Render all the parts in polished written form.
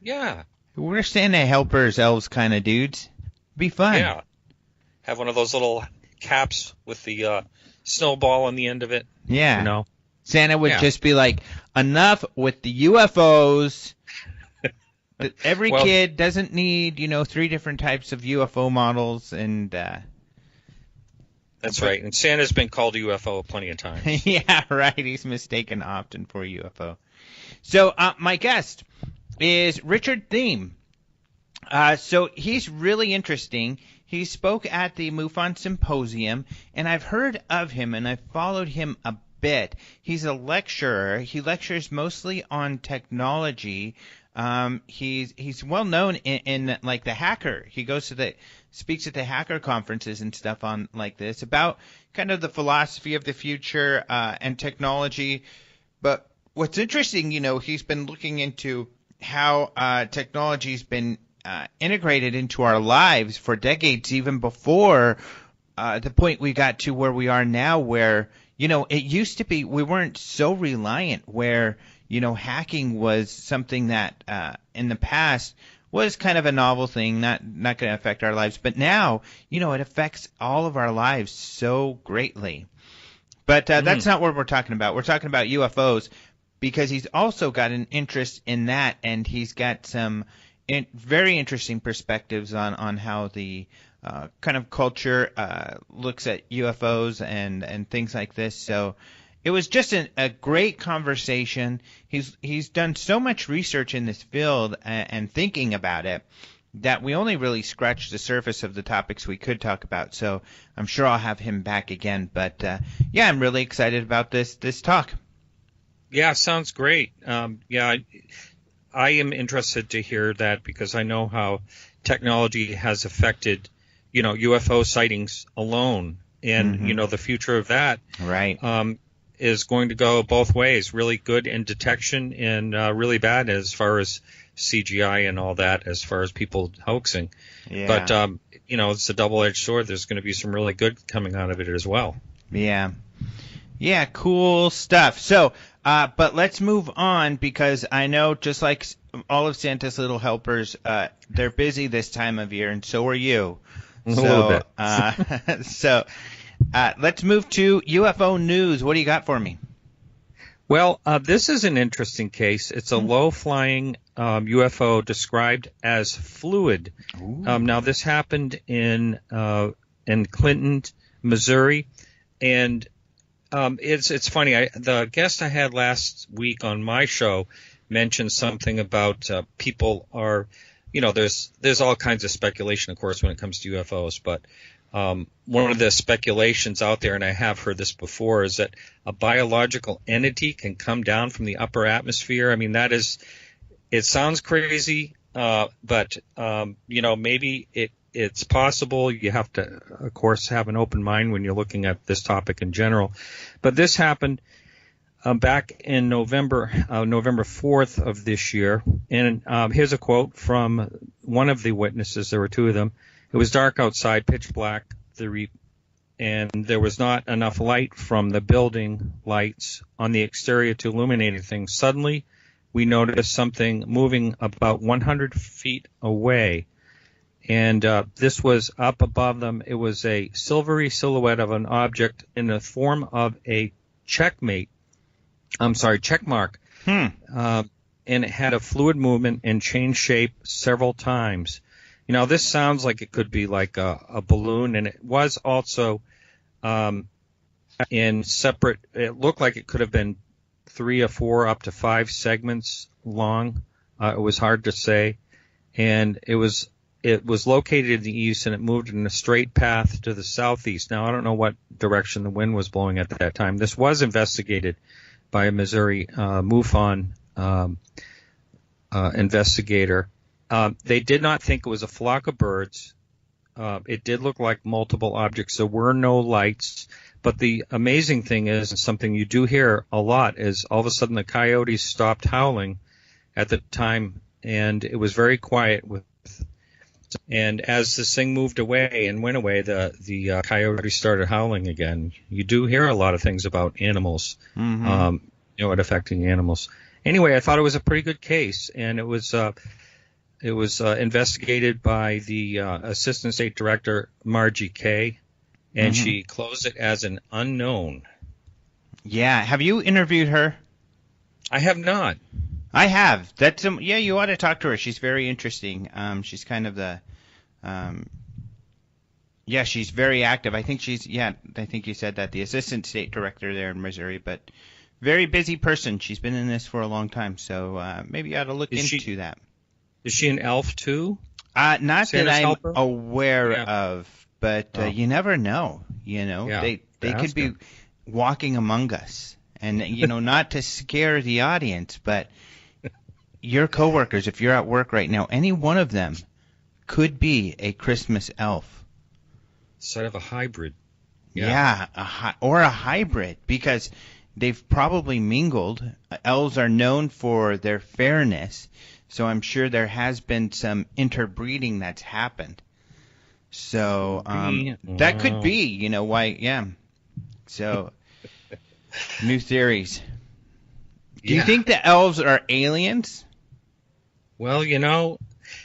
Yeah. We're Santa helpers, elves kind of dudes. Be fun. Yeah. Have one of those little caps with the snowball on the end of it. Yeah. You know? Santa would just be like, enough with the UFOs. Every kid doesn't need, 3 different types of UFO models, and that's right. And Santa's been called a UFO plenty of times. Yeah, right. He's mistaken often for a UFO. So my guest is Richard Thieme. So he's really interesting. He spoke at the MUFON Symposium, and I've heard of him, and I've followed him a bit. He's a lecturer. He lectures mostly on technology. He's well known in like the hacker. He speaks at the hacker conferences and stuff on like this about kind of the philosophy of the future and technology. But what's interesting, he's been looking into how technology's been integrated into our lives for decades, even before the point we got to where we are now, where it used to be we weren't so reliant, where hacking was something that in the past was kind of a novel thing, not going to affect our lives. But now, it affects all of our lives so greatly. But that's not what we're talking about. We're talking about UFOs, because he's also got an interest in that, and he's got some very interesting perspectives on how the kind of culture looks at UFOs and things like this. So it was just a great conversation. He's done so much research in this field and thinking about it that we only really scratched the surface of the topics we could talk about. So I'm sure I'll have him back again. But yeah, I'm really excited about this talk. Yeah, sounds great. I am interested to hear that, because I know how technology has affected, UFO sightings alone, and the future of that. Right. Is going to go both ways, really good in detection and really bad as far as CGI and all that, as far as people hoaxing. Yeah. But, it's a double-edged sword. There's going to be some really good coming out of it as well. Yeah. Yeah, cool stuff. So, but let's move on, because I know, just like all of Santa's little helpers, they're busy this time of year, and so are you. A little bit. So let's move to UFO news. What do you got for me? Well, this is an interesting case. It's a low-flying UFO described as fluid. Now, this happened in Clinton, Missouri, and it's funny. The guest I had last week on my show mentioned something about people are, there's all kinds of speculation, of course, when it comes to UFOs, but one of the speculations out there, and I have heard this before, is that a biological entity can come down from the upper atmosphere. I mean, it sounds crazy, but maybe it's possible. You have to, of course, have an open mind when you're looking at this topic in general. But this happened back in November 4th of this year. And here's a quote from one of the witnesses. There were 2 of them. It was dark outside, pitch black, and there was not enough light from the building lights on the exterior to illuminate anything. Suddenly, we noticed something moving about 100 feet away. And this was up above them. It was a silvery silhouette of an object in the form of a check mark. And it had a fluid movement and changed shape several times. This sounds like it could be like a balloon, and it was also in separate. It looked like it could have been 3 or 4 up to 5 segments long. It was hard to say, and it was located in the east, and it moved in a straight path to the southeast. Now, I don't know what direction the wind was blowing at that time. This was investigated by a Missouri MUFON investigator. They did not think it was a flock of birds. It did look like multiple objects. There were no lights. But the amazing thing is, and something you do hear a lot, is all of a sudden the coyotes stopped howling at the time, and it was very quiet. And as this thing moved away and went away, the coyotes started howling again. You do hear a lot of things about animals, it affecting animals. Anyway, I thought it was a pretty good case, and it was It was investigated by the Assistant State Director, Margie Kay, and she closed it as an unknown. Yeah. Have you interviewed her? I have not. I have. Yeah, you ought to talk to her. She's very interesting. She's kind of the yeah, she's very active. I think you said that, the assistant state director there in Missouri, but very busy person. She's been in this for a long time, so maybe you ought to look into that. Is she an elf too? Not Santa's that I'm helper? aware of, but you never know. They could be walking among us, and not to scare the audience, but your coworkers, if you're at work right now, any one of them could be a Christmas elf. Sort of a hybrid. Yeah, or a hybrid, because they've probably mingled. Elves are known for their fairness, so I'm sure there has been some interbreeding that's happened. So that could be, why, yeah. So, new theories. Do you think the elves are aliens? Well,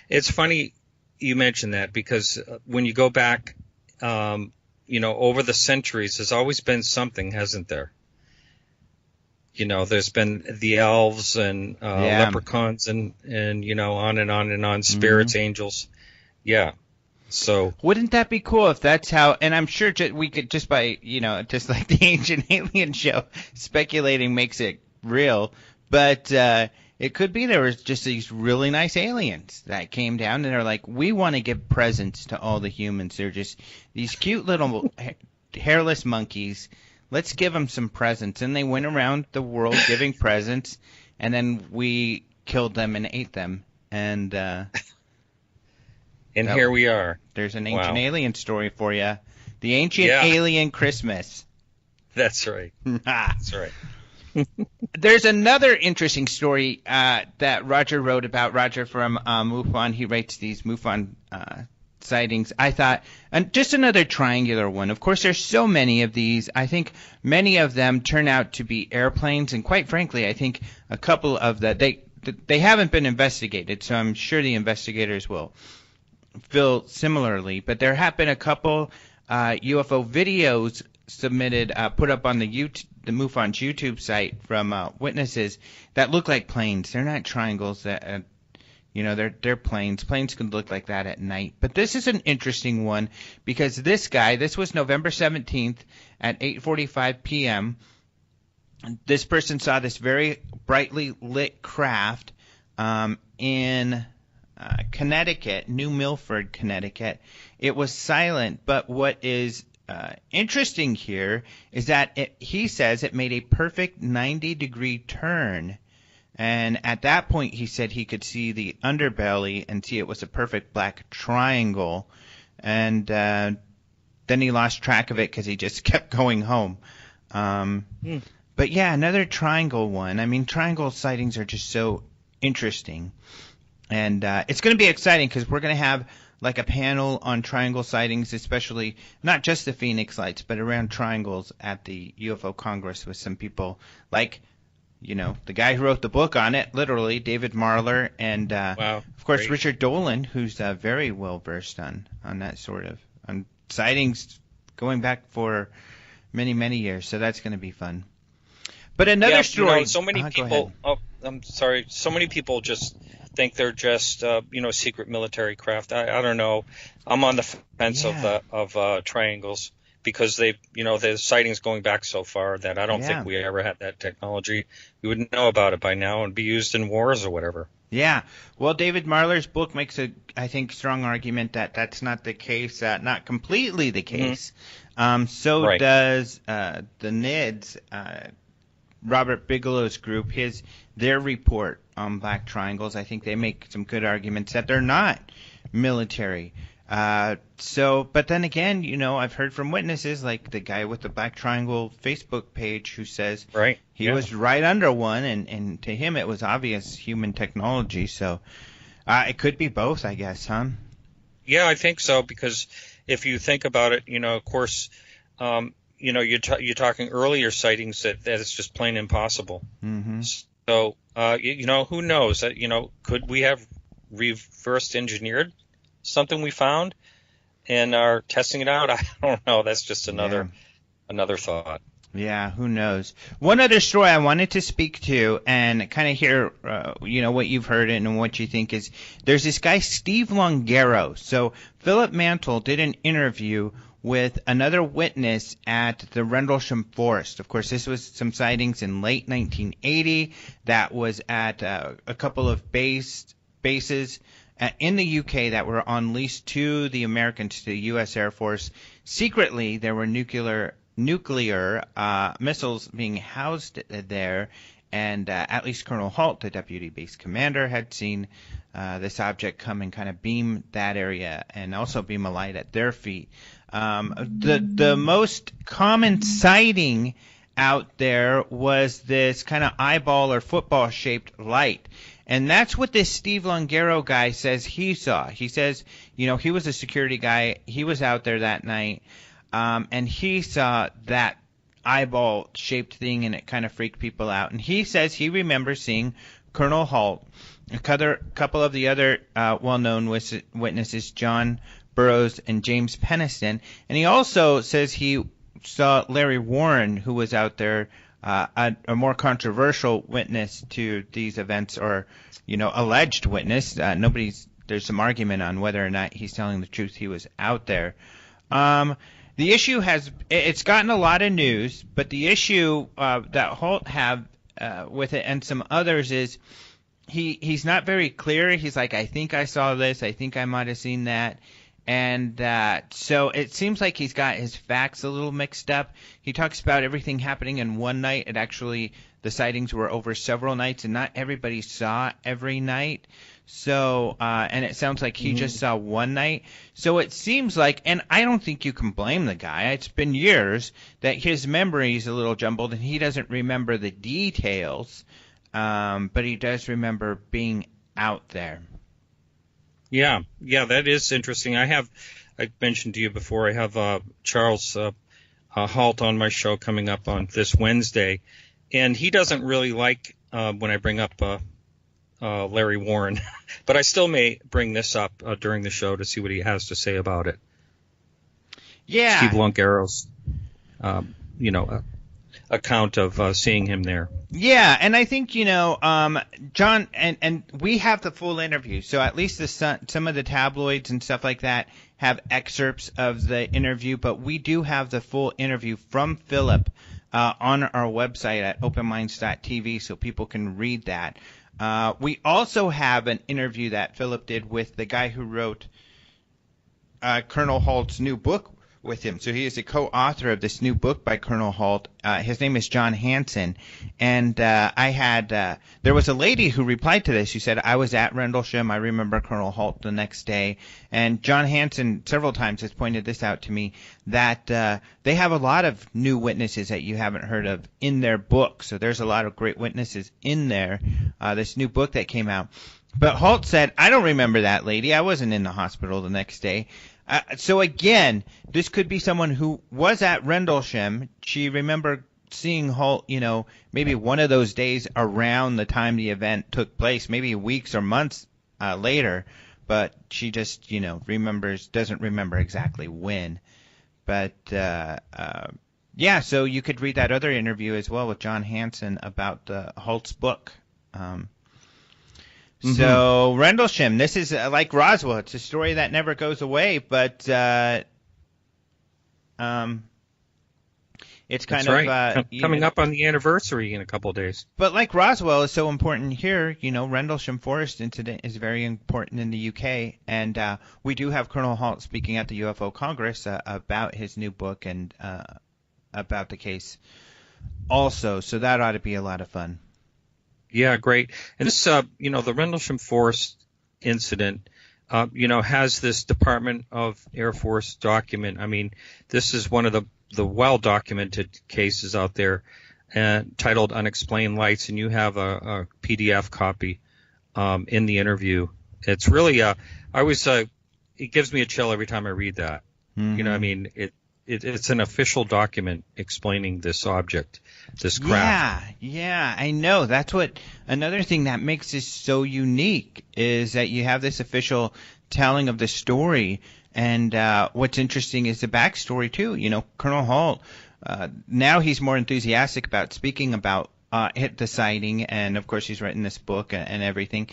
it's funny you mention that, because when you go back, over the centuries, there's always been something, hasn't there? There's been the elves and leprechauns and on and on and on, spirits, angels. Yeah. So wouldn't that be cool if that's how? And I'm sure we could, just by just like the Ancient Alien show, speculating makes it real. But it could be there was just these really nice aliens that came down and they're like, we want to give presents to all the humans. They're just these cute little hairless monkeys. Let's give them some presents. And they went around the world giving presents, and then we killed them and ate them. And here we are. There's an Ancient Alien story for you. The Ancient Alien Christmas. That's right. That's right. There's another interesting story that Roger wrote about. Roger from MUFON. He writes these MUFON sightings. I thought, and just another triangular one. Of course, there's so many of these. I think many of them turn out to be airplanes, and quite frankly, I think a couple of they haven't been investigated, so I'm sure the investigators will feel similarly. But there have been a couple UFO videos submitted, put up on the MUFON's YouTube site from witnesses that look like planes. They're not triangles. They're planes. Planes can look like that at night. But this is an interesting one, because this was November 17th at 8:45 p.m. This person saw this very brightly lit craft in Connecticut, New Milford, Connecticut. It was silent, but what is interesting here is that he says it made a perfect 90-degree turn, and at that point he said he could see the underbelly and see it was a perfect black triangle, and then he lost track of it because he just kept going home. But yeah, another triangle one. I mean, triangle sightings are just so interesting, and it's going to be exciting because we're going to have like a panel on triangle sightings, especially not just the Phoenix Lights, but around triangles at the UFO Congress with some people like, the guy who wrote the book on it, literally, David Marler, and of course great. Richard Dolan, who's very well versed on that sort of on sightings going back for many, many years. So that's going to be fun. But another story. So many people. Oh, I'm sorry. So many people just think they're just secret military craft. I don't know. I'm on the fence of triangles, because the sightings going back so far that I don't think we ever had that technology. We would know about it by now and be used in wars or whatever. Yeah. Well, David Marler's book makes I think, strong argument that that's not the case, not completely the case. Mm-hmm. Does the NIDS, Robert Bigelow's group, their report on black triangles. I think they make some good arguments that they're not military. But then again, I've heard from witnesses like the guy with the Black Triangle Facebook page who says he was right under one, and to him it was obvious human technology. So it could be both, I guess, huh? Yeah, I think so, because if you think about it, of course, you're talking earlier sightings that it's just plain impossible. Mm-hmm. So, who knows? Could we have reverse engineered something we found and are testing it out? I don't know. That's just another thought. Yeah, who knows? One other story I wanted to speak to and kind of hear, what you've heard and what you think is there's this guy, Steve Longaro. So Philip Mantle did an interview with another witness at the Rendlesham Forest. Of course, this was some sightings in late 1980 that was at a couple of bases in the UK that were on lease to the Americans, to the U.S. Air Force. Secretly, there were nuclear missiles being housed there, and at least Colonel Halt, the deputy base commander, had seen this object come and kind of beam that area and also beam a light at their feet. The most common sighting out there was this kind of eyeball or football-shaped light. And that's what this Steve Longaro guy says he saw. He says, he was a security guy. He was out there that night. And he saw that eyeball-shaped thing, and it kind of freaked people out. And he says he remembers seeing Colonel Halt, a couple of the other well-known witnesses, John Burroughs and James Peniston. And he also says he saw Larry Warren, who was out there, a more controversial witness to these events, or, alleged witness. There's some argument on whether or not he's telling the truth. He was out there. The issue it's gotten a lot of news, but the issue that Holt have with it and some others is he's not very clear. He's like, I think I saw this. I think I might have seen that. And so it seems like he's got his facts a little mixed up. He talks about everything happening in one night. The sightings were over several nights, and not everybody saw every night. So, and it sounds like he just saw one night. So it seems like, and I don't think you can blame the guy. It's been years that his memory is a little jumbled, and he doesn't remember the details, but he does remember being out there. Yeah, that is interesting. I mentioned to you before, I have Charles Halt on my show coming up on this Wednesday, and he doesn't really like when I bring up Larry Warren, but I still may bring this up during the show to see what he has to say about it. Yeah, Steve Longaro's, account of seeing him there. Yeah, and I think, John, and we have the full interview, so at least some of the tabloids and stuff like that have excerpts of the interview, but we do have the full interview from Philip on our website at openminds.tv, so people can read that. We also have an interview that Philip did with the guy who wrote Colonel Halt's new book with him. So he is a co-author of this new book by Colonel Halt. His name is John Hansen. And there was a lady who replied to this. She said, I was at Rendlesham. I remember Colonel Halt the next day. And John Hansen several times has pointed this out to me, that they have a lot of new witnesses that you haven't heard of in their book. So there's a lot of great witnesses in there, this new book that came out. But Halt said, I don't remember that lady. I wasn't in the hospital the next day. So again, this could be someone who was at Rendlesham. She remembered seeing Halt, maybe one of those days around the time the event took place, maybe weeks or months later, but she just, doesn't remember exactly when. But, so you could read that other interview as well with John Hansen about Halt's book. So Rendlesham, this is like Roswell. It's a story that never goes away, but it's kind of coming up on the anniversary in a couple of days. But like Roswell is so important here, Rendlesham Forest incident is very important in the UK, and we do have Colonel Halt speaking at the UFO Congress about his new book and about the case also. So that ought to be a lot of fun. Yeah, great. And this, the Rendlesham Forest incident, has this Department of Air Force document. I mean, this is one of the well-documented cases out there, titled Unexplained Lights, and you have a PDF copy in the interview. It's really, it gives me a chill every time I read that. Mm-hmm. it's an official document explaining this object, this craft. Yeah, I know. That's what another thing that makes this so unique is that you have this official telling of the story. And what's interesting is the backstory too. Colonel Halt. Now he's more enthusiastic about speaking about the sighting, and of course he's written this book and everything.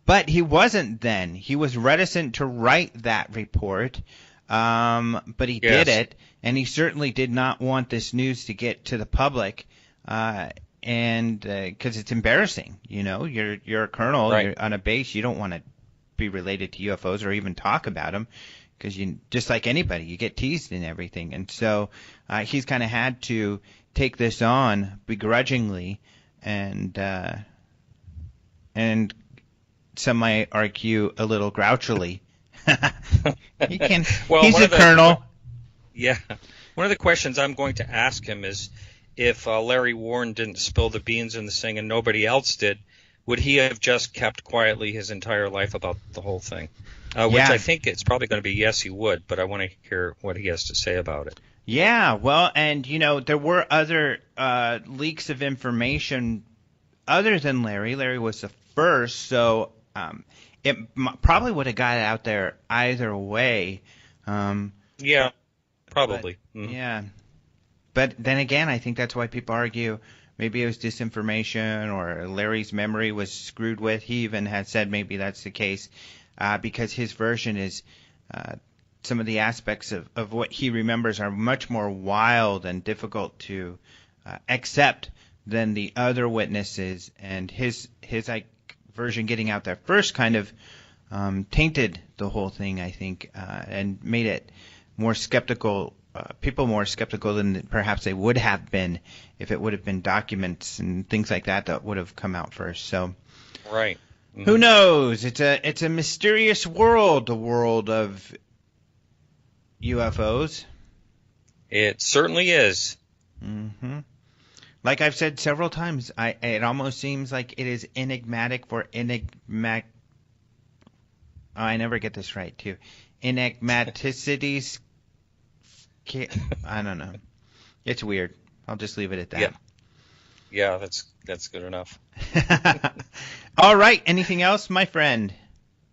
But he wasn't then. He was reticent to write that report, but he did it, and he certainly did not want this news to get to the public, and because it's embarrassing. You're a colonel, Right. You're on a base, you don't want to be related to UFOs or even talk about them, because just like anybody, you get teased and everything, and so he's kind of had to take this on begrudgingly, and some might argue a little grouchily. He's a colonel. Yeah. One of the questions I'm going to ask him is if Larry Warren didn't spill the beans in this thing and nobody else did, would he have just kept quietly his entire life about the whole thing? Which I think it's probably going to be yes, he would, but I want to hear what he has to say about it. Yeah, well, and, there were other leaks of information other than Larry. Larry was the first, so it probably would have got out there either way. Yeah, probably. Yeah. But then again, I think that's why people argue maybe it was disinformation or Larry's memory was screwed with. He even had said maybe that's the case because his version is some of the aspects of what he remembers are much more wild and difficult to accept than the other witnesses, and his version getting out there first kind of tainted the whole thing, I think, and made it more skeptical, people more skeptical than perhaps they would have been if it would have been documents and things like that would have come out first. So, right. Who knows? It's a mysterious world, the world of UFOs. It certainly is. Mm-hmm. Like I've said several times, it almost seems like it is enigmatic for I never get this right, too. Enigmaticities. I don't know. It's weird. I'll just leave it at that. Yeah, that's good enough. All right. Anything else, my friend?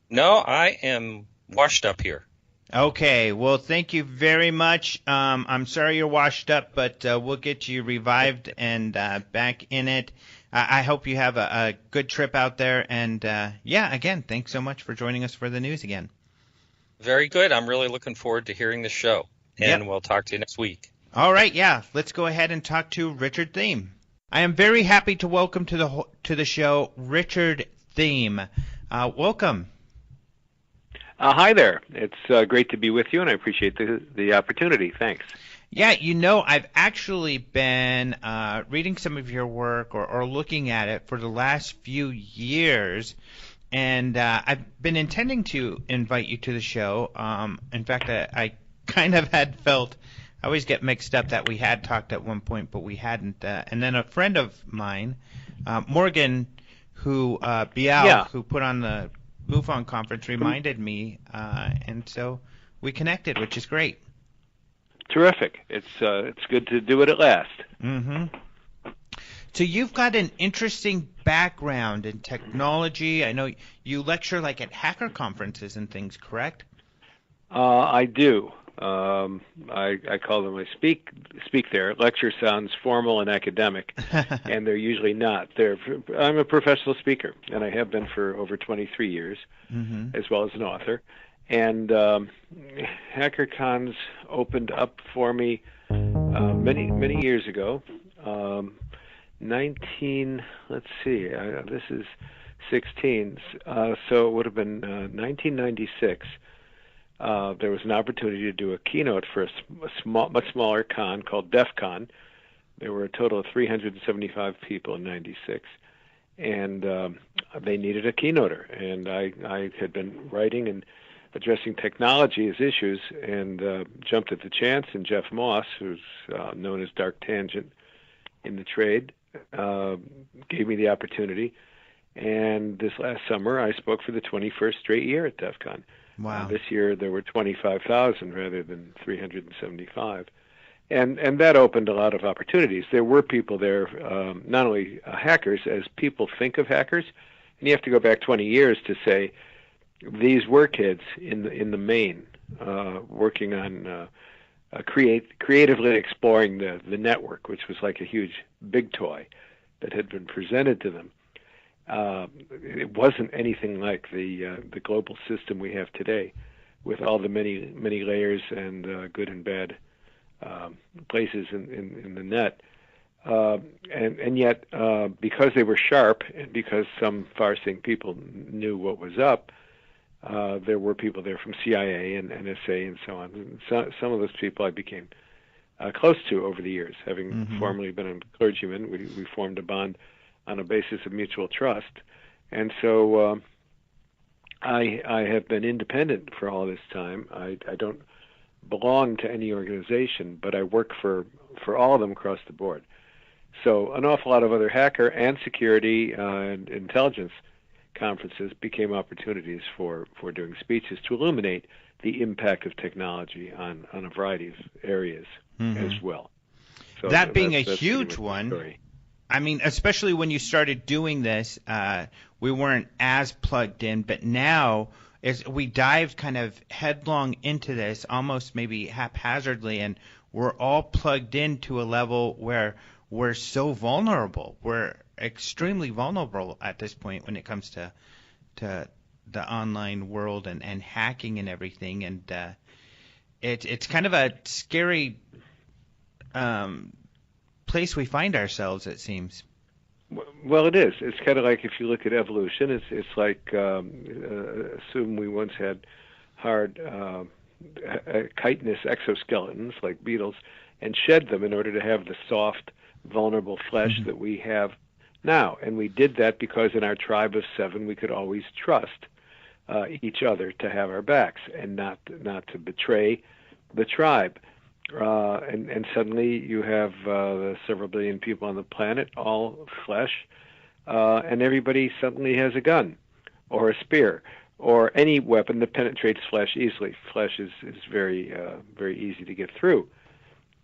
No, I am washed up here. Okay, well, thank you very much. I'm sorry you're washed up, but we'll get you revived and back in it. I hope you have a good trip out there. And, again, thanks so much for joining us for the news again. Very good. I'm really looking forward to hearing the show. And We'll talk to you next week. All right, let's go ahead and talk to Richard Thieme. I am very happy to welcome to the show Richard Thieme. Welcome. Hi there. It's great to be with you, and I appreciate the opportunity. Thanks. Yeah, I've actually been reading some of your work or looking at it for the last few years, and I've been intending to invite you to the show. In fact, I kind of had felt I always get mixed up that we had talked at one point, but we hadn't. And then a friend of mine, Morgan, who who put on the MUFON conference, reminded me, and so we connected, which is great. Terrific. It's good to do it at last. Mm-hmm. So you've got an interesting background in technology. I know you lecture like at hacker conferences and things, correct? I do. I call them, I speak there. Lecture sounds formal and academic, and they're usually not. I'm a professional speaker, and I have been for over 23 years, as well as an author. And HackerCons opened up for me many years ago. This is 16, so it would have been 1996. There was an opportunity to do a keynote for a much smaller con called DEF CON. There were a total of 375 people in 96, and they needed a keynoter. And I had been writing and addressing technology as issues, and jumped at the chance. And Jeff Moss, who's known as Dark Tangent in the trade, gave me the opportunity. And this last summer, I spoke for the 21st straight year at DEF CON. Wow. This year there were 25,000 rather than 375. And that opened a lot of opportunities. There were people there, not only hackers, as people think of hackers, and you have to go back 20 years to say these were kids in the main working on creatively exploring the network, which was like a huge big toy that had been presented to them. It wasn't anything like the global system we have today, with all the many layers and good and bad places in the net, and yet because they were sharp and because some far-seeing people knew what was up, there were people there from CIA and NSA and so on. And some of those people I became close to over the years, having formerly been a clergyman. We formed a bond on a basis of mutual trust, and so I have been independent for all this time. I don't belong to any organization, but I work for all of them across the board. So an awful lot of other hacker and security and intelligence conferences became opportunities for doing speeches to illuminate the impact of technology on a variety of areas as well. So that being a that's huge one, I mean, especially when you started doing this, we weren't as plugged in, but now as we dived kind of headlong into this, almost maybe haphazardly, and we're all plugged in to a level where we're so vulnerable. We're extremely vulnerable at this point when it comes to the online world and hacking and everything. And it's kind of a scary place we find ourselves, it seems. Well, it is. It's kind of like if you look at evolution, it's like assume we once had hard chitinous exoskeletons like beetles and shed them in order to have the soft, vulnerable flesh that we have now. And we did that because in our tribe of 7 we could always trust each other to have our backs and not to betray the tribe. And suddenly you have several billion people on the planet, all flesh, and everybody suddenly has a gun or a spear or any weapon that penetrates flesh easily. Flesh is very very easy to get through.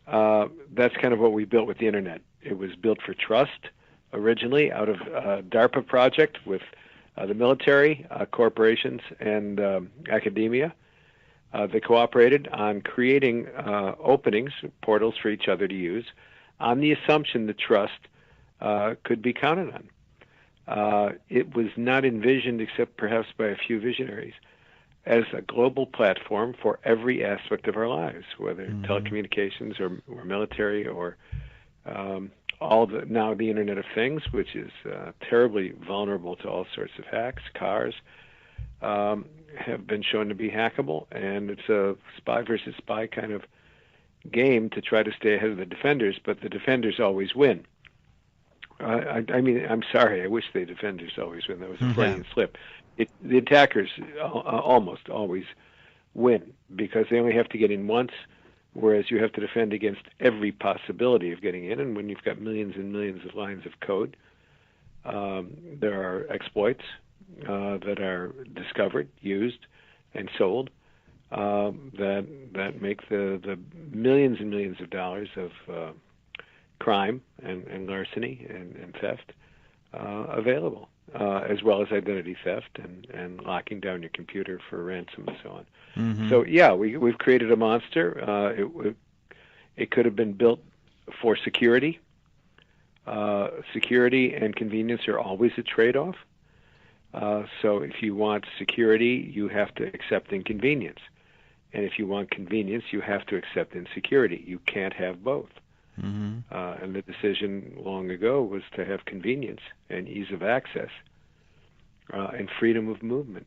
That's kind of what we built with the internet. It was built for trust originally out of a DARPA project with the military, corporations, and academia. They cooperated on creating openings, portals for each other to use, on the assumption that trust could be counted on. It was not envisioned, except perhaps by a few visionaries, as a global platform for every aspect of our lives, whether telecommunications or military or now the Internet of Things, which is terribly vulnerable to all sorts of hacks, cars, have been shown to be hackable, and it's a spy versus spy kind of game to try to stay ahead of the defenders, but the defenders always win. I mean, I'm sorry, I wish the defenders always win. That was a Freudian slip. The attackers almost always win because they only have to get in once, whereas you have to defend against every possibility of getting in, and when you've got millions and millions of lines of code, there are exploits that are discovered, used, and sold that make the millions and millions of dollars of crime and larceny and theft available, as well as identity theft and locking down your computer for ransom and so on. So yeah, we've created a monster. It could have been built for security. Security and convenience are always a trade-off. So if you want security, you have to accept inconvenience. And if you want convenience, you have to accept insecurity. You can't have both. And the decision long ago was to have convenience and ease of access and freedom of movement.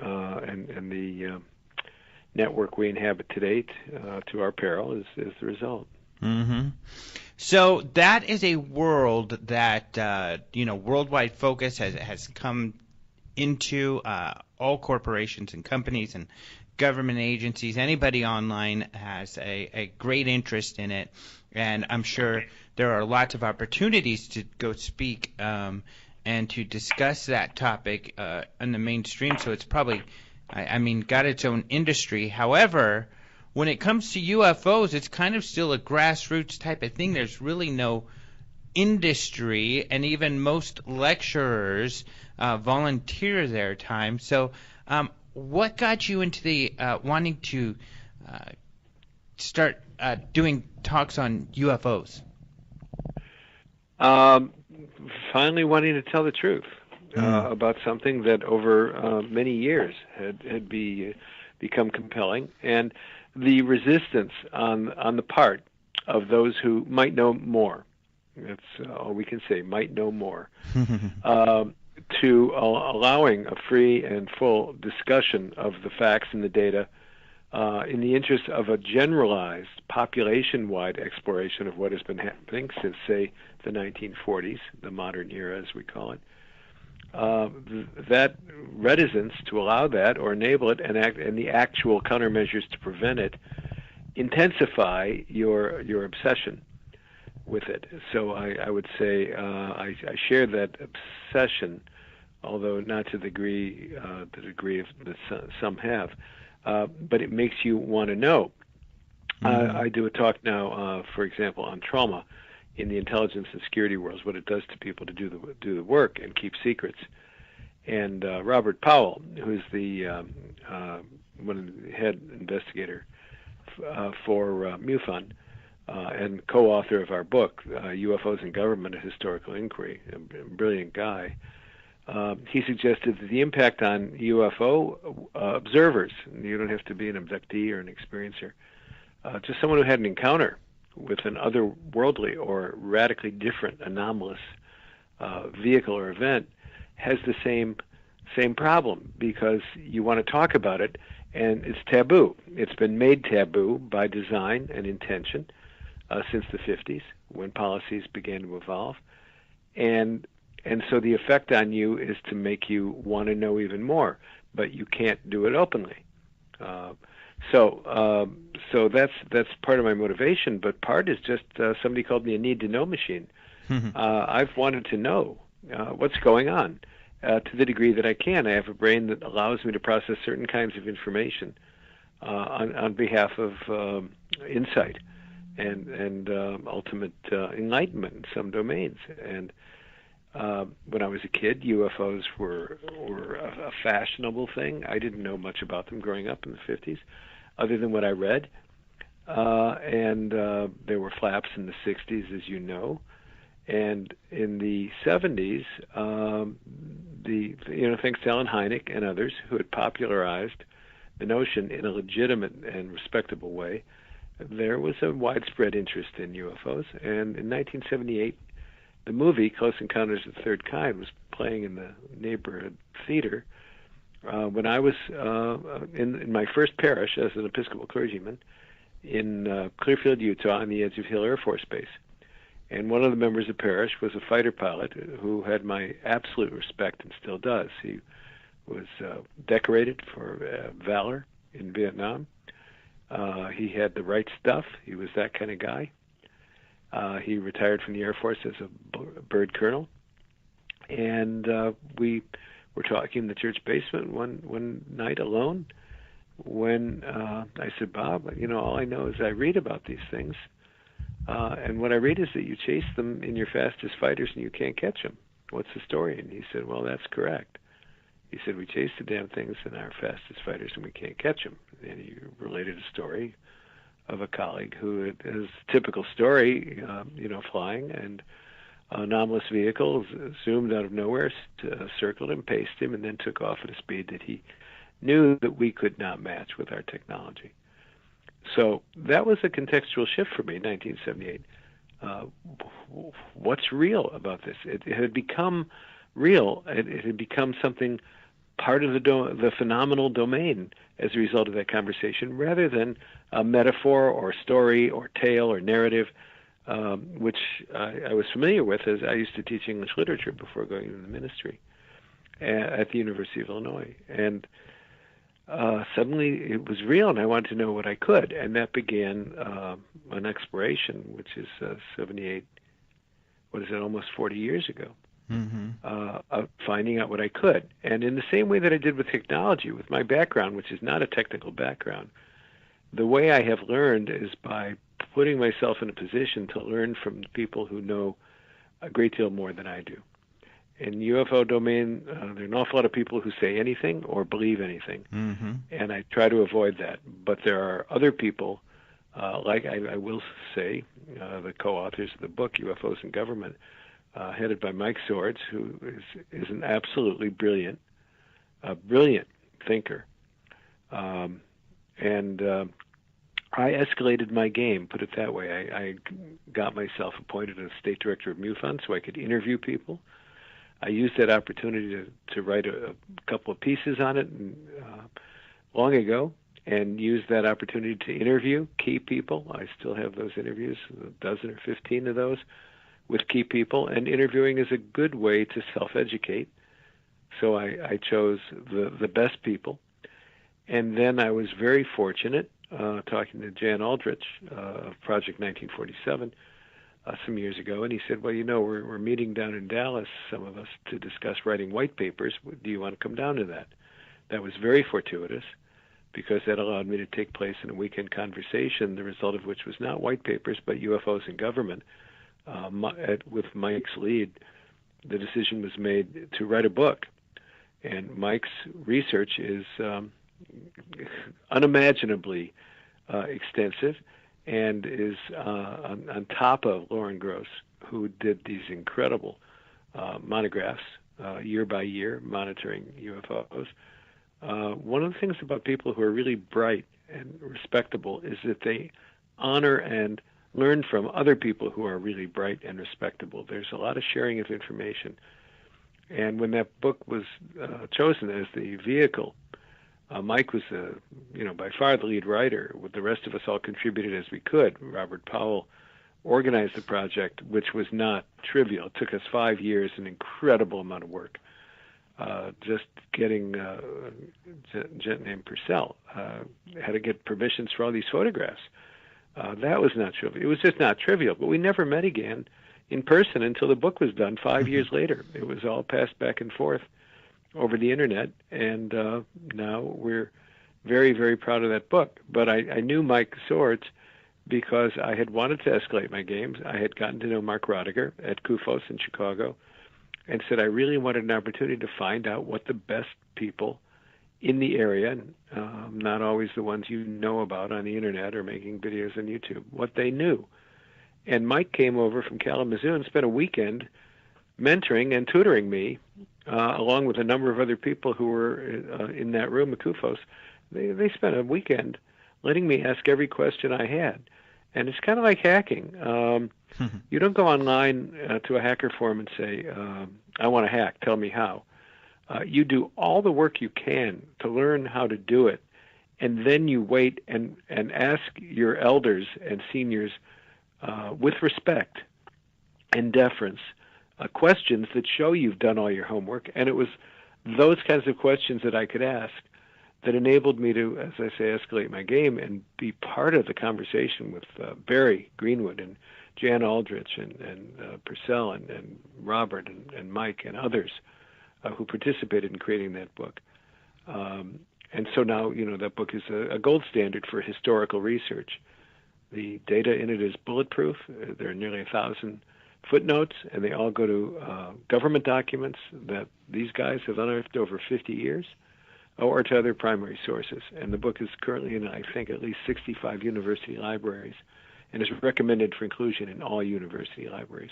And the network we inhabit today, to our peril, is the result. So that is a world that worldwide focus has come into. All corporations and companies and government agencies, anybody online has a great interest in it, and I'm sure there are lots of opportunities to go speak and to discuss that topic in the mainstream. So it's probably, got its own industry. However, when it comes to UFOs, it's kind of still a grassroots type of thing. There's really no industry, and even most lecturers volunteer their time. So what got you into the wanting to start doing talks on UFOs? Finally wanting to tell the truth about something that over many years had become compelling, and the resistance on the part of those who might know more. That's all we can say, might know more, to allowing a free and full discussion of the facts and the data in the interest of a generalized population-wide exploration of what has been happening since, say, the 1940s, the modern era as we call it. That reticence to allow that or enable it and the actual countermeasures to prevent it intensify your obsession with it. So I would say I share that obsession, although not to the degree that some have. But it makes you want to know. I do a talk now, for example, on trauma in the intelligence and security worlds, what it does to people to do the work and keep secrets. And Robert Powell, who's the head investigator for MUFON and co-author of our book, UFOs and Government: A Historical Inquiry, a brilliant guy. He suggested that the impact on UFO observers, you don't have to be an abductee or an experiencer, just someone who had an encounter with an otherworldly or radically different anomalous vehicle or event, has the same problem, because you want to talk about it and it's taboo. It's been made taboo by design and intention since the 50s, when policies began to evolve. And so the effect on you is to make you want to know even more, but you can't do it openly. So that's part of my motivation, but part is just somebody called me a need-to-know machine. I've wanted to know what's going on to the degree that I can. I have a brain that allows me to process certain kinds of information on behalf of insight and ultimate enlightenment in some domains. And when I was a kid, UFOs were a fashionable thing. I didn't know much about them growing up in the 50s, other than what I read. And there were flaps in the 60s, as you know. And in the 70s, thanks to Alan Hynek and others who had popularized the notion in a legitimate and respectable way, there was a widespread interest in UFOs. And in 1978, the movie Close Encounters of the Third Kind was playing in the neighborhood theater when I was in my first parish as an Episcopal clergyman in Clearfield, Utah, on the edge of Hill Air Force Base. And one of the members of the parish was a fighter pilot who had my absolute respect and still does. He was decorated for valor in Vietnam. He had the right stuff. He was that kind of guy. He retired from the Air Force as a bird colonel. And we were talking in the church basement one night alone when I said, Bob, all I know is I read about these things. And what I read is that you chase them in your fastest fighters and you can't catch them. What's the story? And he said, well, that's correct. He said, we chase the damn things in our fastest fighters and we can't catch them. And he related a story of a colleague who has a typical story, flying, and anomalous vehicles zoomed out of nowhere, circled him, paced him, and then took off at a speed that he knew that we could not match with our technology. So that was a contextual shift for me in 1978. What's real about this? It had become real. It had become something part of the phenomenal domain as a result of that conversation, rather than a metaphor or story or tale or narrative, which I was familiar with as I used to teach English literature before going into the ministry at the University of Illinois. And suddenly it was real, and I wanted to know what I could, and that began an exploration, which is 78, almost 40 years ago, of finding out what I could. And in the same way that I did with technology, with my background, which is not a technical background, the way I have learned is by putting myself in a position to learn from people who know a great deal more than I do. In UFO domain, there are an awful lot of people who say anything or believe anything, and I try to avoid that. But there are other people, like I will say, the co-authors of the book, UFOs and Government, headed by Mike Swords, who is an absolutely brilliant thinker. And I escalated my game, put it that way. I got myself appointed as state director of MUFON so I could interview people. I used that opportunity to write a couple of pieces on it long ago, and used that opportunity to interview key people. I still have those interviews, a dozen or 15 of those, with key people. And interviewing is a good way to self-educate. So I chose the best people. And then I was very fortunate, talking to Jan Aldrich of Project 1947 some years ago, and he said, well, we're meeting down in Dallas, some of us, to discuss writing white papers. Do you want to come down to that? That was very fortuitous, because that allowed me to take place in a weekend conversation, the result of which was not white papers, but UFOs and Government. With Mike's lead, the decision was made to write a book. And Mike's research is unimaginably extensive, and is on top of Lauren Gross, who did these incredible monographs year by year monitoring UFOs. One of the things about people who are really bright and respectable is that they honor and learn from other people who are really bright and respectable. There's a lot of sharing of information. And when that book was chosen as the vehicle, Mike was, by far the lead writer. With the rest of us all contributed as we could. Robert Powell organized the project, which was not trivial. It took us 5 years, an incredible amount of work. Just getting a gent named Purcell had to get permissions for all these photographs. That was not trivial. It was just not trivial. But we never met again in person until the book was done 5 years later. It was all passed back and forth over the internet, and now we're very, very proud of that book. But I knew Mike Swords because I had wanted to escalate my games. I had gotten to know Mark Rodiger at CUFOS in Chicago, and said I really wanted an opportunity to find out what the best people in the area, not always the ones you know about on the internet or making videos on YouTube, what they knew. And Mike came over from Kalamazoo and spent a weekend mentoring and tutoring me, along with a number of other people who were in that room at CUFOS. They spent a weekend letting me ask every question I had. And it's kind of like hacking. You don't go online to a hacker forum and say, I want to hack, tell me how. You do all the work you can to learn how to do it, and then you wait and ask your elders and seniors with respect and deference questions that show you've done all your homework. And it was those kinds of questions that I could ask that enabled me to, as I say, escalate my game and be part of the conversation with Barry Greenwood and Jan Aldrich and Purcell and Robert and Mike and others who participated in creating that book. And so now, that book is a gold standard for historical research. The data in it is bulletproof. There are nearly 1,000 footnotes, and they all go to government documents that these guys have unearthed over 50 years, or to other primary sources. And the book is currently in, I think, at least 65 university libraries, and is recommended for inclusion in all university libraries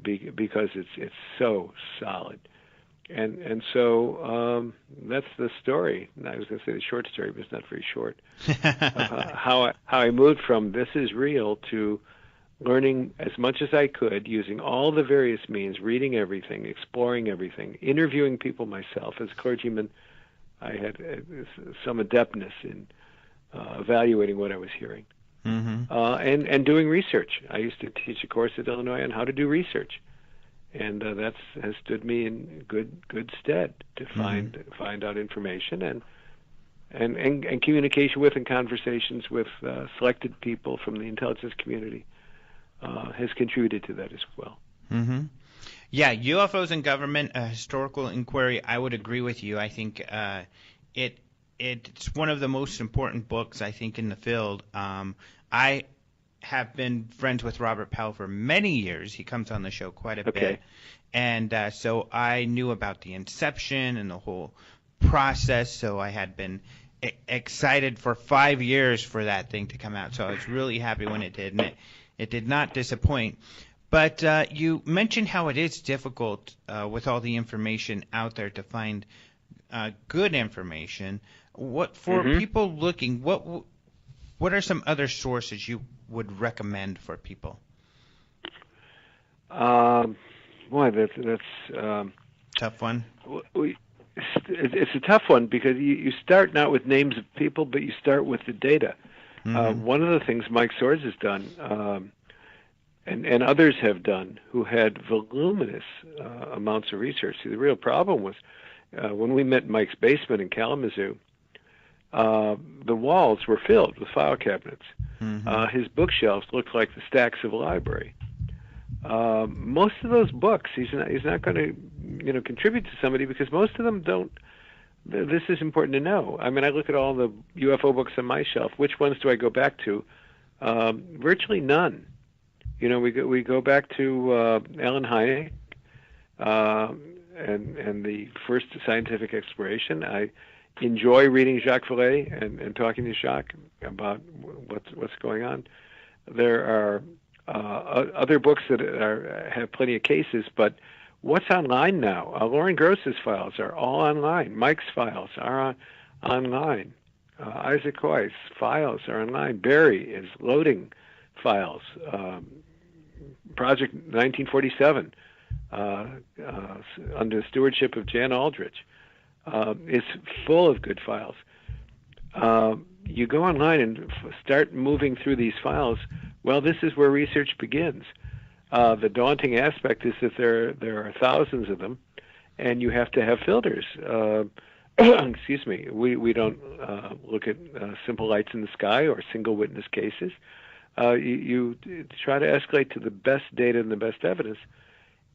because it's so solid. And so that's the story. I was going to say the short story, but it's not very short. How I moved from this is real to learning as much as I could, using all the various means, reading everything, exploring everything, interviewing people myself. As a clergyman, I had some adeptness in evaluating what I was hearing, and doing research. I used to teach a course at Illinois on how to do research, and that has stood me in good stead to find out information and communication with and conversations with selected people from the intelligence community has contributed to that as well. Yeah, UFOs and Government, historical inquiry, I would agree with you. I think it it's one of the most important books, I think, in the field. I have been friends with Robert Powell for many years. He comes on the show quite a bit. And so I knew about the inception and the whole process. So I had been excited for 5 years for that thing to come out. So I was really happy when it did. And it did not disappoint. But you mentioned how it is difficult with all the information out there to find good information. What for people looking? What are some other sources you would recommend for people? Boy, that's tough one. It's a tough one because you start not with names of people, but you start with the data. One of the things Mike Swords has done, and others have done, who had voluminous amounts of research. See, the real problem was when we met Mike's basement in Kalamazoo, the walls were filled with file cabinets. His bookshelves looked like the stacks of a library. Most of those books, he's not going to contribute to somebody because most of them don't. This is important to know. I mean, I look at all the UFO books on my shelf. Which ones do I go back to? Virtually none. We go back to Alan Hynek and the first scientific exploration. I enjoy reading Jacques Vallée and talking to Jacques about what's going on. There are other books that have plenty of cases, but what's online now? Lauren Gross's files are all online. Mike's files are online. Isaac Coy's files are online. Barry is loading files. Project 1947, under the stewardship of Jan Aldrich, is full of good files. You go online and start moving through these files. Well, this is where research begins. The daunting aspect is that there are thousands of them, and you have to have filters. Excuse me. We don't look at simple lights in the sky or single witness cases. You try to escalate to the best data and the best evidence,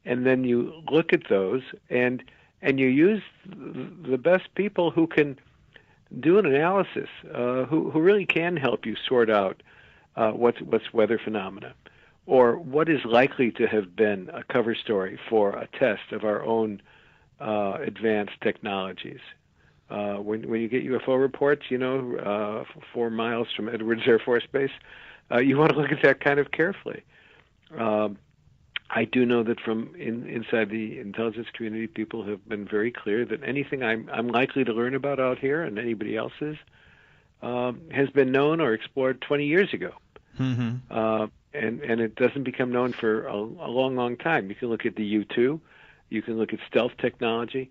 and then you look at those and you use the best people who can do an analysis, who really can help you sort out what's weather phenomena, or what is likely to have been a cover story for a test of our own advanced technologies. When you get UFO reports, 4 miles from Edwards Air Force Base, you want to look at that kind of carefully. I do know that from inside the intelligence community, people have been very clear that anything I'm likely to learn about out here, and anybody else's, has been known or explored 20 years ago. And it doesn't become known for a long, long time. You can look at the U-2. You can look at stealth technology.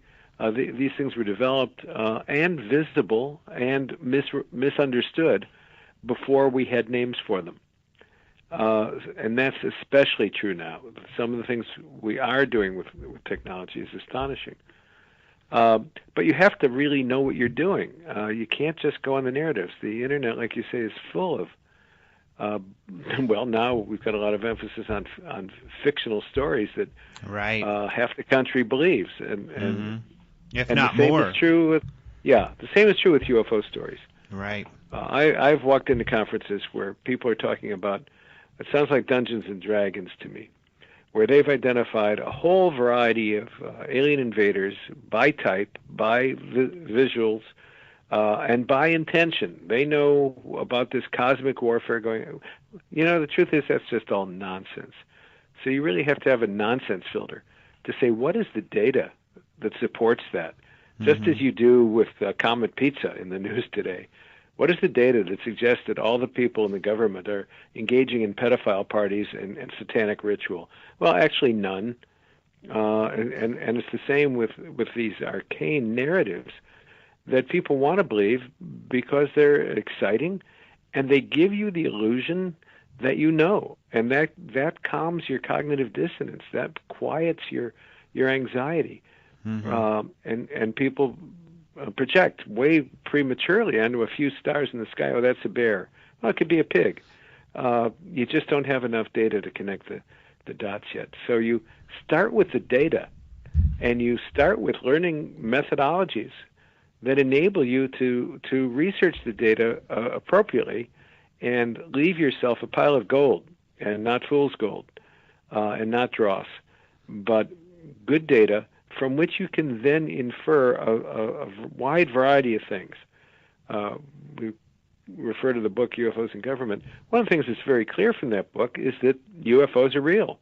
These things were developed and visible and misunderstood before we had names for them. And that's especially true now. Some of the things we are doing with technology is astonishing. But you have to really know what you're doing. You can't just go on the narratives. The Internet, like you say, is full of, well, now we've got a lot of emphasis on fictional stories that half the country believes. And if and not the same more. Is true with, the same is true with UFO stories. Right. I've walked into conferences where people are talking about, it sounds like Dungeons and Dragons to me, where they've identified a whole variety of alien invaders by type, by visuals, and by intention. They know about this cosmic warfare going. The truth is that's just all nonsense. So you really have to have a nonsense filter to say, what is the data that supports that? Just as you do with Comet Pizza in the news today. What is the data that suggests that all the people in the government are engaging in pedophile parties and satanic ritual? Well, actually none. And it's the same with these arcane narratives that people want to believe because they're exciting and they give you the illusion that you know. And that calms your cognitive dissonance. That quiets your anxiety. And people project way prematurely onto a few stars in the sky. Oh, that's a bear. Well, it could be a pig. You just don't have enough data to connect the dots yet. So you start with the data, and you start with learning methodologies that enable you to research the data appropriately and leave yourself a pile of gold, and not fool's gold, and not dross, but good data from which you can then infer a wide variety of things. We refer to the book UFOs in Government. One of the things that's very clear from that book is that UFOs are real.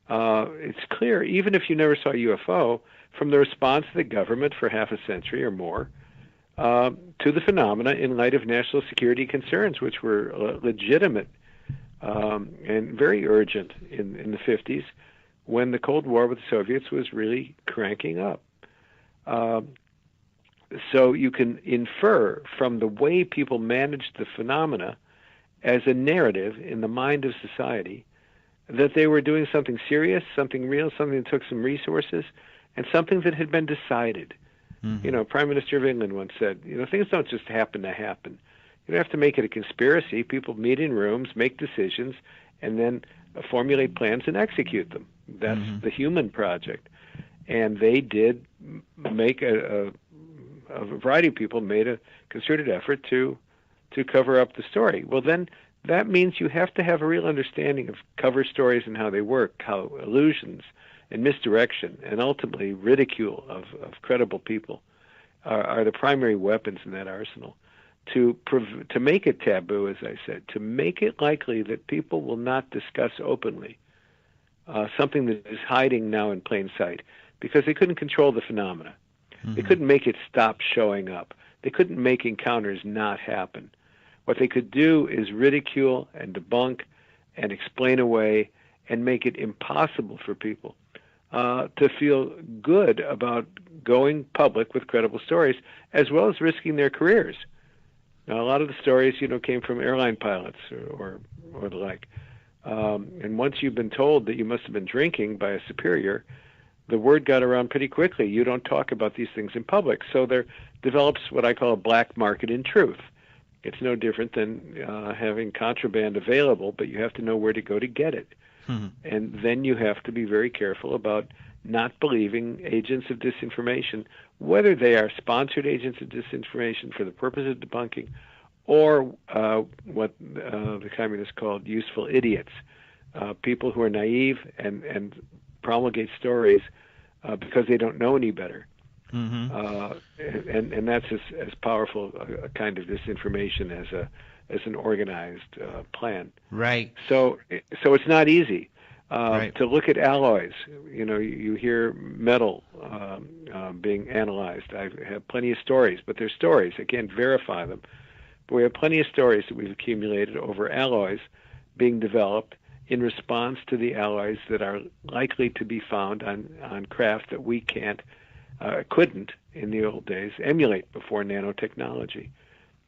It's clear, even if you never saw a UFO, from the response of the government for half a century or more to the phenomena in light of national security concerns, which were legitimate and very urgent in the 50s, when the Cold War with the Soviets was really cranking up. So you can infer from the way people managed the phenomena as a narrative in the mind of society that they were doing something serious, something real, something that took some resources, and something that had been decided. Mm-hmm. You know, Prime Minister of England once said, things don't just happen to happen. You don't have to make it a conspiracy. People meet in rooms, make decisions, and then formulate plans and execute them. That's the human project. And they did make a variety of people made a concerted effort to cover up the story. Well, then that means you have to have a real understanding of cover stories and how they work, how illusions and misdirection and ultimately ridicule of credible people are the primary weapons in that arsenal to make it taboo, as I said, to make it likely that people will not discuss openly something that is hiding now in plain sight, because they couldn't control the phenomena. Mm-hmm. They couldn't make it stop showing up. They couldn't make encounters not happen. What they could do is ridicule and debunk and explain away and make it impossible for people to feel good about going public with credible stories, as well as risking their careers. Now, a lot of the stories, came from airline pilots or the like. And once you've been told that you must have been drinking by a superior, the word got around pretty quickly. You don't talk about these things in public. So there develops what I call a black market in truth. It's no different than having contraband available, but you have to know where to go to get it. Mm-hmm. And then you have to be very careful about not believing agents of disinformation, whether they are sponsored agents of disinformation for the purpose of debunking, or what the communists called useful idiots, people who are naive and promulgate stories because they don't know any better. Mm-hmm. And that's as powerful a kind of disinformation as an organized plan. Right. So it's not easy to look at alloys. You hear metal being analyzed. I have plenty of stories, but they're stories. I can't verify them. But we have plenty of stories that we've accumulated over alloys being developed in response to the alloys that are likely to be found on craft that we couldn't in the old days emulate before nanotechnology.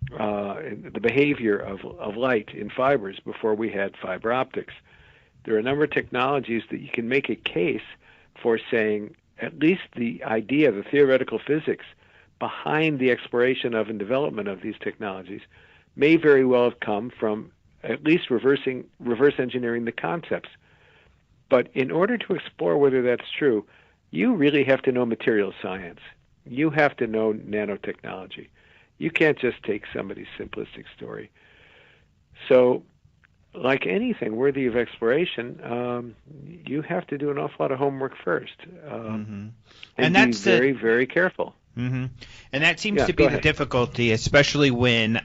The behavior of light in fibers before we had fiber optics. There are a number of technologies that you can make a case for saying at least the idea, the theoretical physics behind the exploration of and development of these technologies may very well have come from at least reverse engineering the concepts. But in order to explore whether that's true, you really have to know material science. You have to know nanotechnology. You can't just take somebody's simplistic story. So, like anything worthy of exploration, you have to do an awful lot of homework first, and that's be very, very careful. Mm-hmm. And that seems to be the difficulty, especially when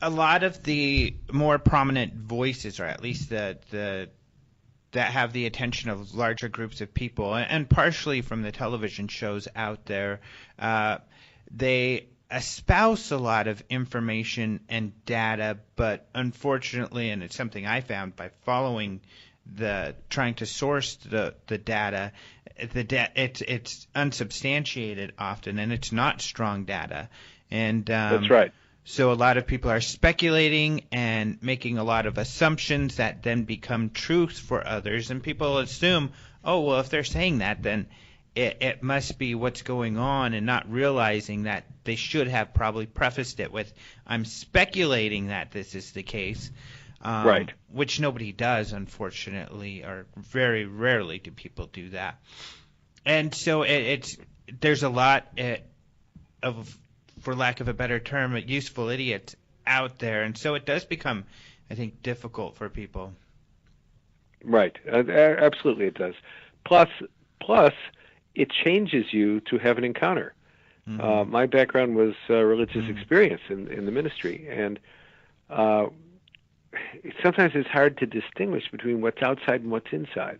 a lot of the more prominent voices, or at least that have the attention of larger groups of people, and partially from the television shows out there, they espouse a lot of information and data, but unfortunately, and it's something I found by following trying to source the data, it's unsubstantiated often, and it's not strong data. And that's right. So a lot of people are speculating and making a lot of assumptions that then become truth for others, and people assume, oh, well, if they're saying that, then it must be what's going on, and not realizing that they should have probably prefaced it with, I'm speculating that this is the case, right? Which nobody does, unfortunately, or very rarely do people do that. And so there's a lot for lack of a better term, useful idiots out there, and so it does become, I think, difficult for people. Right. Absolutely, it does. Plus, it changes you to have an encounter. My background was religious experience in the ministry, and sometimes it's hard to distinguish between what's outside and what's inside.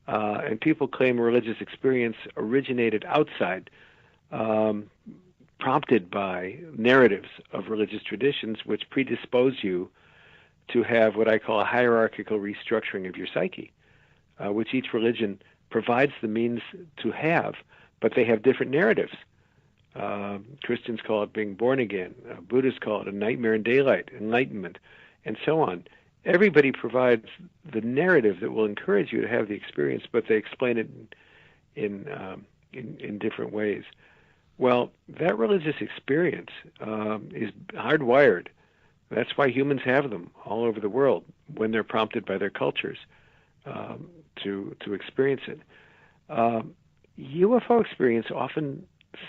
And people claim religious experience originated outside, prompted by narratives of religious traditions which predispose you to have what I call a hierarchical restructuring of your psyche, which each religion provides the means to have, but they have different narratives. Christians call it being born again. Buddhists call it a nightmare in daylight, enlightenment, and so on. Everybody provides the narrative that will encourage you to have the experience, but they explain it in different ways. Well, that religious experience is hardwired. That's why humans have them all over the world when they're prompted by their cultures to experience it. UFO experience often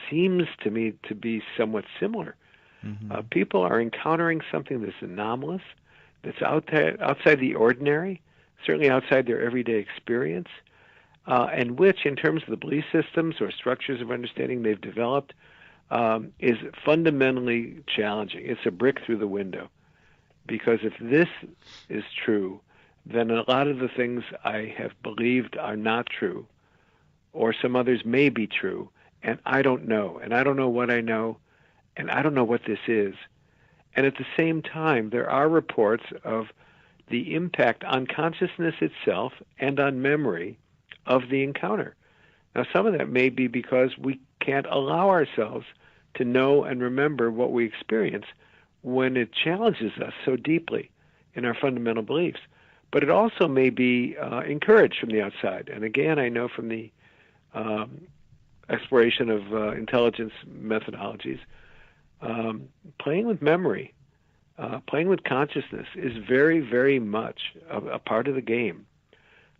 seems to me to be somewhat similar. People are encountering something that's anomalous, that's outside the ordinary, certainly outside their everyday experience, and which, in terms of the belief systems or structures of understanding they've developed, is fundamentally challenging. It's a brick through the window. Because if this is true, then a lot of the things I have believed are not true, or some others may be true, and I don't know. And I don't know what I know, and I don't know what this is. And at the same time, there are reports of the impact on consciousness itself and on memory of the encounter. Now, some of that may be because we can't allow ourselves to know and remember what we experience when it challenges us so deeply in our fundamental beliefs. But it also may be encouraged from the outside. And again, I know from the exploration of intelligence methodologies, playing with memory, playing with consciousness is very, very much a part of the game.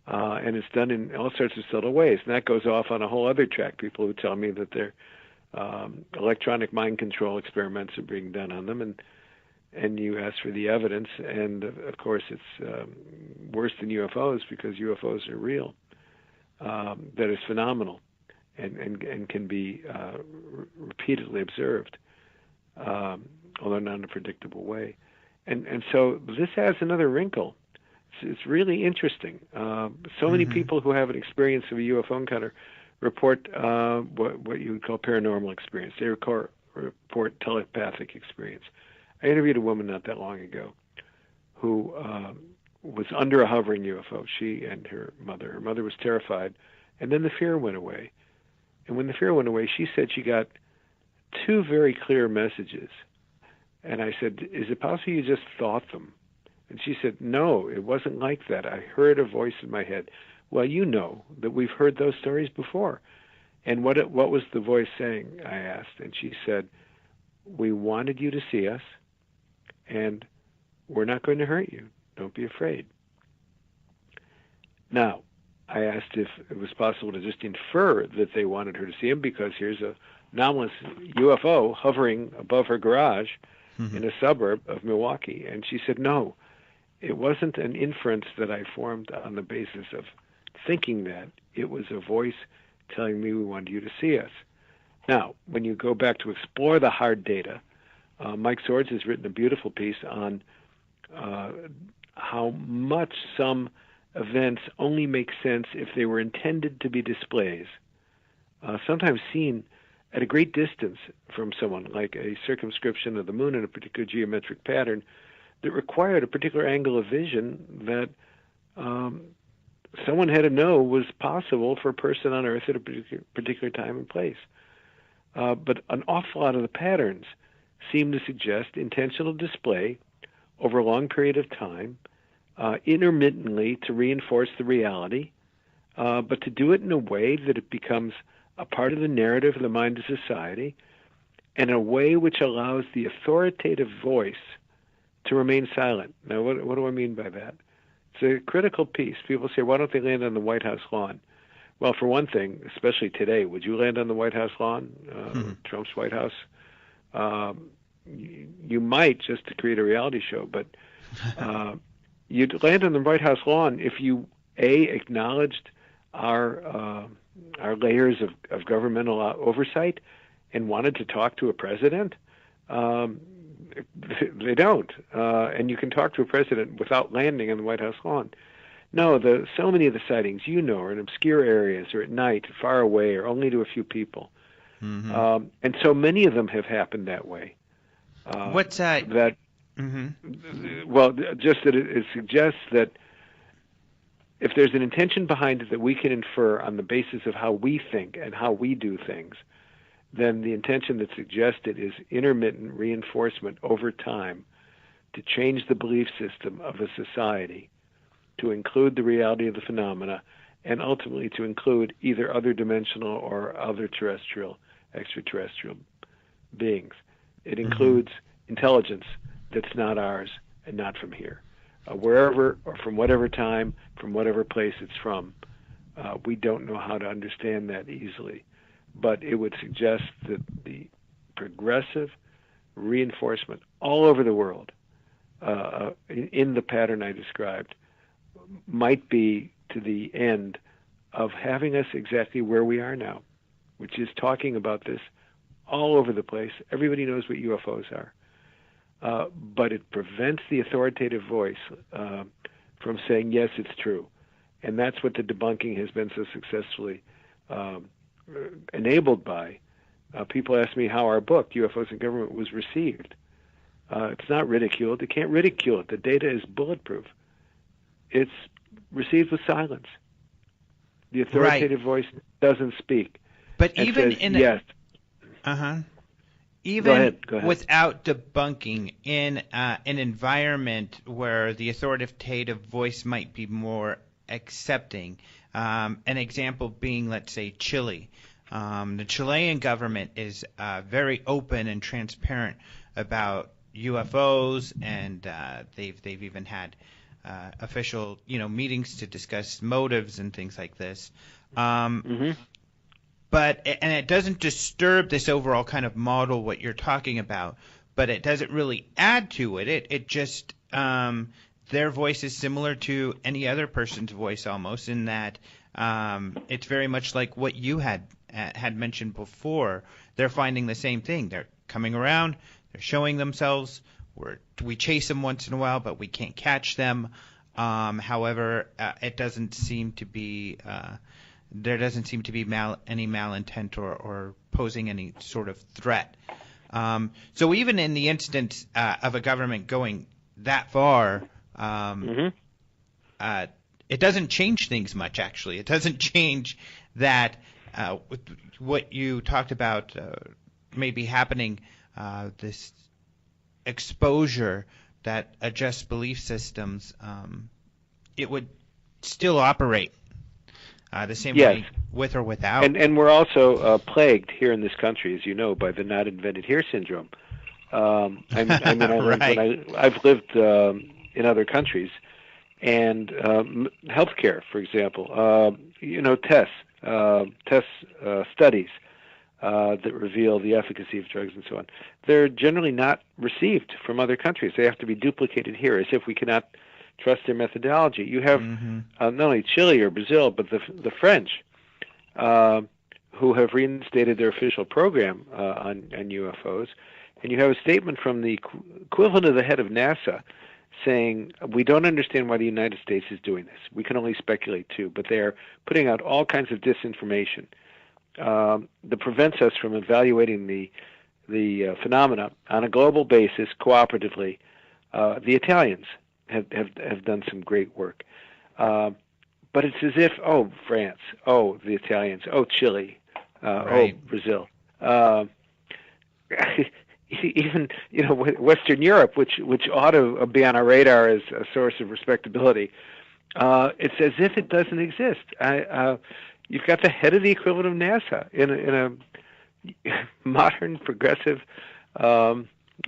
And it's done in all sorts of subtle ways. And that goes off on a whole other track. People who tell me that their electronic mind control experiments are being done on them, and you ask for the evidence, and of course it's worse than UFOs because UFOs are real. That is phenomenal, and can be repeatedly observed, although not in a predictable way. And so this has another wrinkle. It's really interesting. So many people who have an experience of a UFO encounter report what you would call paranormal experience. They report telepathic experience. I interviewed a woman not that long ago who was under a hovering UFO, she and her mother. Her mother was terrified, and then the fear went away. And when the fear went away, she said she got two very clear messages. And I said, is it possible you just thought them? And she said, no, it wasn't like that. I heard a voice in my head. Well, you know that we've heard those stories before. And what was the voice saying, I asked. And she said, we wanted you to see us, and we're not going to hurt you. Don't be afraid. Now, I asked if it was possible to just infer that they wanted her to see him because here's a anomalous UFO hovering above her garage in a suburb of Milwaukee. And she said, no, it wasn't an inference that I formed on the basis of thinking that. It was a voice telling me we wanted you to see us. Now, when you go back to explore the hard data, Mike Swords has written a beautiful piece on how much some events only make sense if they were intended to be displays, sometimes seen at a great distance from someone, like a circumscription of the moon in a particular geometric pattern that required a particular angle of vision that someone had to know was possible for a person on Earth at a particular time and place. But an awful lot of the patterns seem to suggest intentional display over a long period of time, intermittently to reinforce the reality, but to do it in a way that it becomes a part of the narrative of the mind of society, and a way which allows the authoritative voice to remain silent. Now, what do I mean by that? It's a critical piece. People say, why don't they land on the White House lawn? Well, for one thing, especially today, would you land on the White House lawn, Trump's White House? You might, just to create a reality show, but you'd land on the White House lawn if you acknowledged our layers of governmental oversight and wanted to talk to a president. They don't, and you can talk to a president without landing on the White House lawn. No, so many of the sightings, are in obscure areas or at night, far away, or only to a few people. Mm-hmm. And so many of them have happened that way. What's that? Well, just that it suggests that if there's an intention behind it that we can infer on the basis of how we think and how we do things, then the intention that's suggested is intermittent reinforcement over time to change the belief system of a society, to include the reality of the phenomena, and ultimately to include either other dimensional or other extraterrestrial beings. It includes intelligence that's not ours and not from here. Wherever or from whatever time, from whatever place it's from, we don't know how to understand that easily. But it would suggest that the progressive reinforcement all over the world in the pattern I described might be to the end of having us exactly where we are now, which is talking about this all over the place. Everybody knows what UFOs are. But it prevents the authoritative voice from saying, yes, it's true. And that's what the debunking has been so successfully enabled by. People ask me how our book, UFOs and Government, was received. It's not ridiculed. They can't ridicule it. The data is bulletproof. It's received with silence. The authoritative voice doesn't speak. But even says, in yes. Even go ahead. without debunking, in an environment where the authoritative voice might be more accepting, an example being, let's say, Chile. The Chilean government is very open and transparent about UFOs, and they've even had official meetings to discuss motives and things like this. But it doesn't disturb this overall kind of model what you're talking about, but it doesn't really add to it. It just their voice is similar to any other person's voice almost, in that it's very much like what you had mentioned before. They're finding the same thing. They're coming around. They're showing themselves. We chase them once in a while, but we can't catch them. However, it doesn't seem to be there doesn't seem to be any malintent or posing any sort of threat. So even in the instance of a government going that far, it doesn't change things much, actually. It doesn't change that what you talked about maybe happening, this exposure that adjusts belief systems, it would still operate the same way with or without. And we're also plagued here in this country, as you know, by the not invented here syndrome. I've lived in other countries, and healthcare, for example, tests, studies that reveal the efficacy of drugs and so on. They're generally not received from other countries. They have to be duplicated here, as if we cannot trust their methodology. You have not only Chile or Brazil, but the French, who have reinstated their official program on UFOs, and you have a statement from the equivalent of the head of NASA saying, we don't understand why the United States is doing this. We can only speculate too, but they're putting out all kinds of disinformation that prevents us from evaluating the phenomena on a global basis cooperatively. The Italians have done some great work. But it's as if, France, the Italians, Chile, Brazil. Even Western Europe, which ought to be on our radar as a source of respectability, it's as if it doesn't exist. You've got the head of the equivalent of NASA in a modern, progressive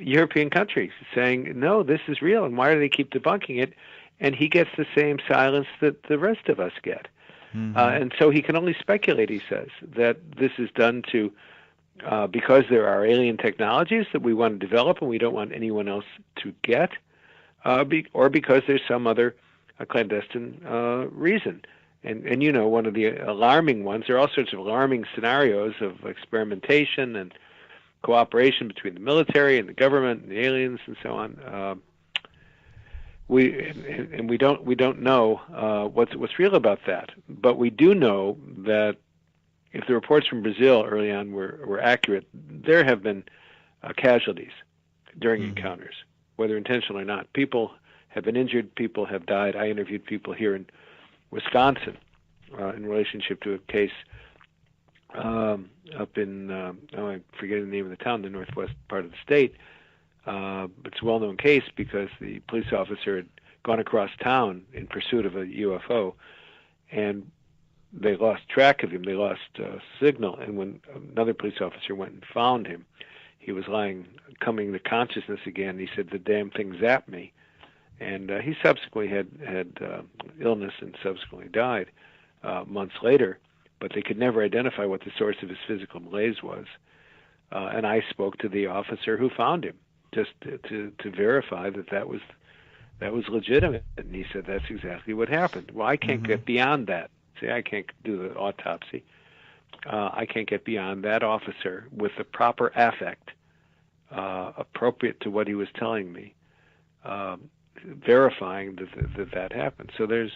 European country saying, no, this is real, and why do they keep debunking it? And he gets the same silence that the rest of us get. And so he can only speculate, he says, that this is done to because there are alien technologies that we want to develop and we don't want anyone else to get, or because there's some other clandestine reason. And you know, one of the alarming ones, there are all sorts of alarming scenarios of experimentation and cooperation between the military and the government and the aliens and so on. We don't know what's real about that, but we do know that if the reports from Brazil early on were accurate, there have been casualties during encounters, whether intentional or not. People have been injured, people have died. I interviewed people here in Wisconsin in relationship to a case up in, I'm forgetting the name of the town, the northwest part of the state. But it's a well-known case because the police officer had gone across town in pursuit of a UFO, and they lost track of him. They lost signal, and when another police officer went and found him, he was coming to consciousness again. He said, "The damn thing zapped me," and he subsequently had illness and subsequently died months later. But they could never identify what the source of his physical malaise was. And I spoke to the officer who found him, just to verify that was legitimate. And he said that's exactly what happened. Well, I can't get beyond that. See, I can't do the autopsy. I can't get beyond that officer with the proper affect appropriate to what he was telling me, verifying that happened. So there's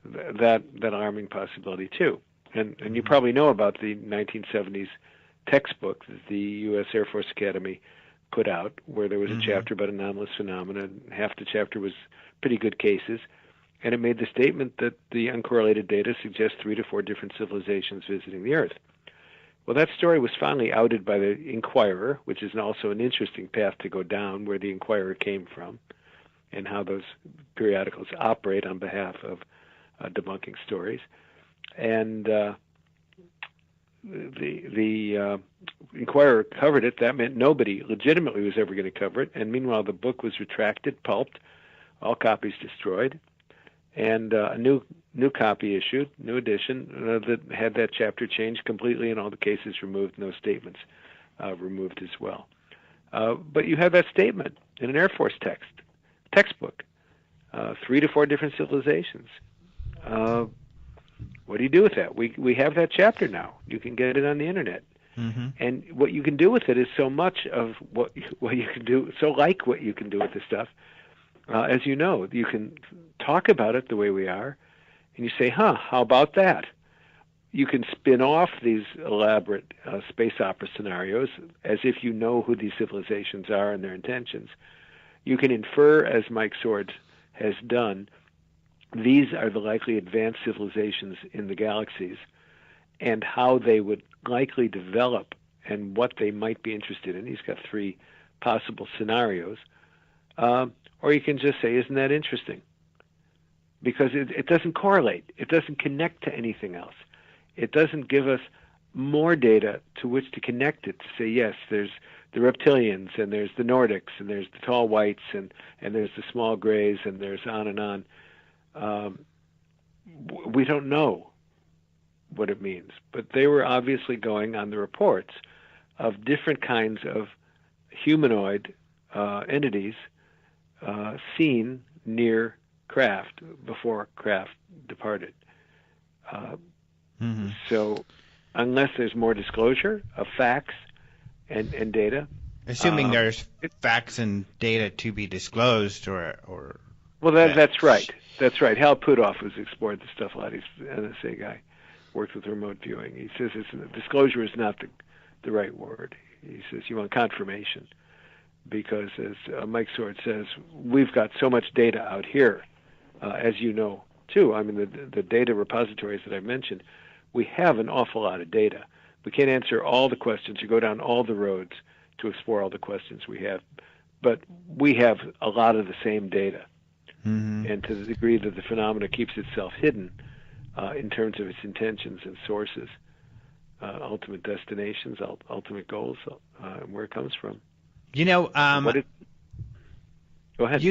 that alarming possibility too. And you probably know about the 1970s textbook that the U.S. Air Force Academy put out, where there was a chapter about anomalous phenomena. Half the chapter was pretty good cases, and it made the statement that the uncorrelated data suggests 3 to 4 different civilizations visiting the Earth. Well, that story was finally outed by the Inquirer, which is also an interesting path to go down, where the Inquirer came from, and how those periodicals operate on behalf of debunking stories. And the Inquirer covered it. That meant nobody legitimately was ever going to cover it. And meanwhile, the book was retracted, pulped, all copies destroyed, and a new copy issued, new edition that had that chapter changed completely, and all the cases removed, no statements removed as well. But you have that statement in an Air Force textbook, 3 to 4 different civilizations. What do you do with that? We have that chapter now. You can get it on the internet. And what you can do with it is so much of what you can do, so like what you can do with this stuff. As you know, you can talk about it the way we are, and you say, how about that? You can spin off these elaborate space opera scenarios as if you know who these civilizations are and their intentions. You can infer, as Mike Swords has done, these are the likely advanced civilizations in the galaxies and how they would likely develop and what they might be interested in. He's got 3 possible scenarios. Or you can just say, isn't that interesting? Because it doesn't correlate. It doesn't connect to anything else. It doesn't give us more data to which to connect it, to say, yes, there's the reptilians, and there's the Nordics, and there's the tall whites, and there's the small grays, and there's on and on. We don't know what it means, but they were obviously going on the reports of different kinds of humanoid entities seen near craft before craft departed. So unless there's more disclosure of facts and data. Assuming there's facts and data to be disclosed or Well, that's right. That's right. Hal Puthoff has explored this stuff a lot. He's an NSA guy, worked with remote viewing. He says disclosure is not the right word. He says you want confirmation because, as Mike Sword says, we've got so much data out here, as you know, too. I mean, the data repositories that I mentioned, we have an awful lot of data. We can't answer all the questions or go down all the roads to explore all the questions we have, but we have a lot of the same data. And to the degree that the phenomena keeps itself hidden in terms of its intentions and sources, ultimate destinations, ultimate goals, and where it comes from. You know, Go ahead.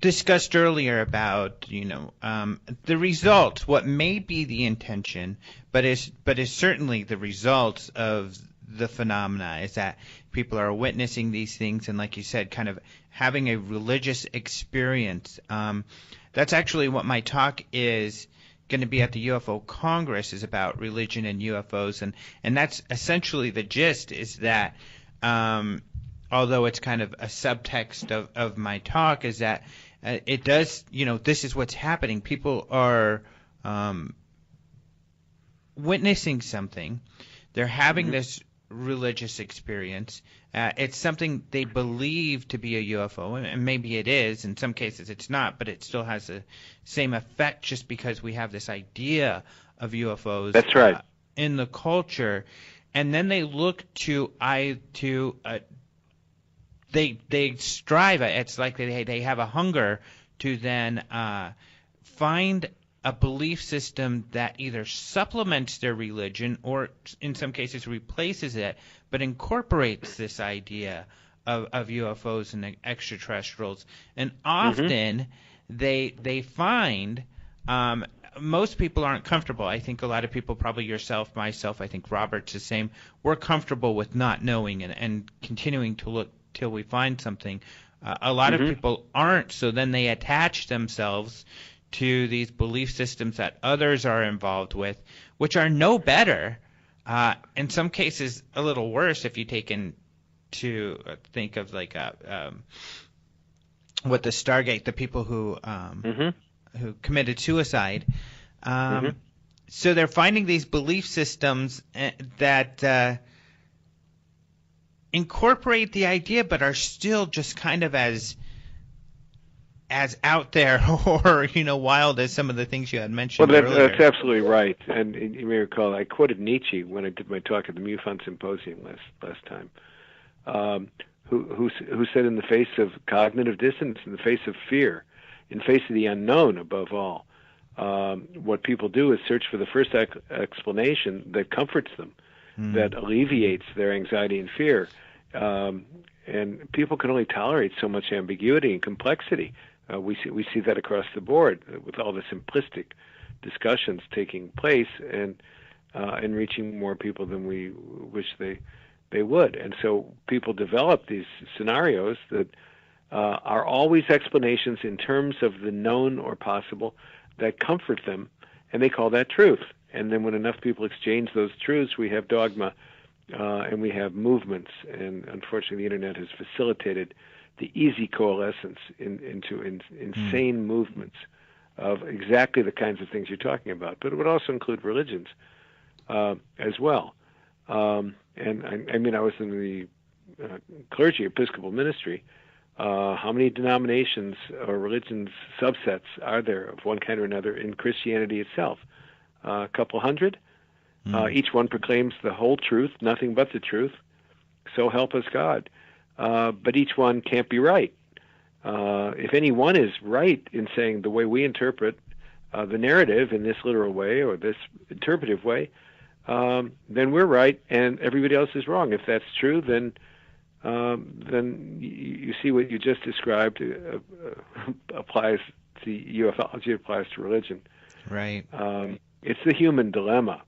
discussed earlier about, the results, what may be the intention, but is certainly the results of the phenomena, is that people are witnessing these things and, like you said, kind of having a religious experience. That's actually what my talk is going to be at the UFO Congress, is about religion and UFOs, and that's essentially the gist, is that although it's kind of a subtext of my talk, is that it does, this is what's happening. People are witnessing something. They're having this religious experience. It's something they believe to be a UFO, and maybe it is. In some cases it's not, but it still has the same effect just because we have this idea of UFOs. That's right. In the culture. And then they look they strive. It's like they have a hunger to then find a belief system that either supplements their religion or, in some cases, replaces it, but incorporates this idea of UFOs and extraterrestrials. And often they find most people aren't comfortable. I think a lot of people, probably yourself, myself, I think Robert's the same, we're comfortable with not knowing and continuing to look till we find something. A lot of people aren't, so then they attach themselves to these belief systems that others are involved with, which are no better, in some cases a little worse if you take into think of like what the Stargate, the people who committed suicide. So they're finding these belief systems that incorporate the idea, but are still just kind of as out there or wild as some of the things you had mentioned earlier. That's absolutely right. And you may recall I quoted Nietzsche when I did my talk at the MUFON Symposium last time, who said, in the face of cognitive dissonance, in the face of fear, in the face of the unknown above all, what people do is search for the first explanation that comforts them, that alleviates their anxiety and fear. And people can only tolerate so much ambiguity and complexity. We see that across the board with all the simplistic discussions taking place and reaching more people than we wish they would. And so people develop these scenarios that are always explanations in terms of the known or possible that comfort them, and they call that truth. And then when enough people exchange those truths, we have dogma and we have movements. And unfortunately, the internet has facilitated the easy coalescence into insane movements of exactly the kinds of things you're talking about. But it would also include religions as well. And I mean, I was in the clergy, Episcopal ministry. How many denominations or religions subsets are there of one kind or another in Christianity itself? A couple hundred. Each one proclaims the whole truth, nothing but the truth. So help us God. But each one can't be right. If any one is right in saying the way we interpret the narrative in this literal way or this interpretive way, then we're right and everybody else is wrong. If that's true, then you see what you just described applies to ufology, applies to religion. Right. It's the human dilemma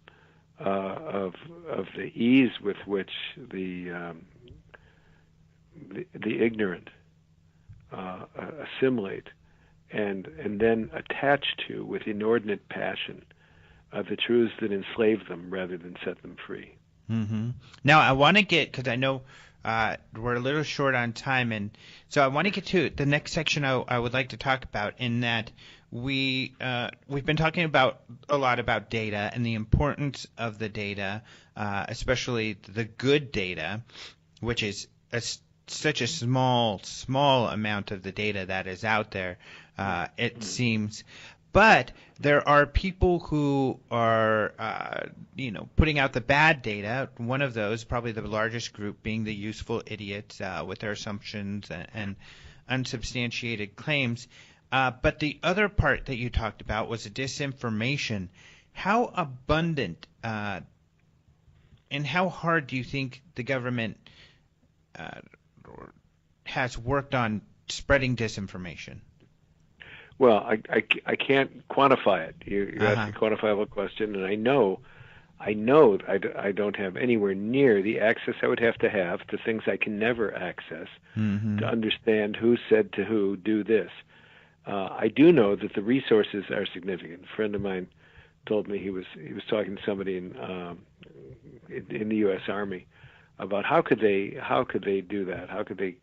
of the ease with which the ignorant assimilate and then attach to with inordinate passion the truths that enslave them rather than set them free. Now I want to get, because I know we're a little short on time, and so I want to get to the next section I would like to talk about, in that we've been talking a lot about data and the importance of the data, especially the good data, which is such a small amount of the data that is out there, it seems. But there are people who are, putting out the bad data. One of those, probably the largest group, being the useful idiots with their assumptions and unsubstantiated claims. But the other part that you talked about was the disinformation. How abundant and how hard do you think the government has worked on spreading disinformation? Well, I can't quantify it. You asked a quantifiable question, and I know I don't have anywhere near the access I would have to things I can never access to understand who said to who, do this. I do know that the resources are significant. A friend of mine told me he was talking to somebody in the U.S. Army about how could they do that? How could they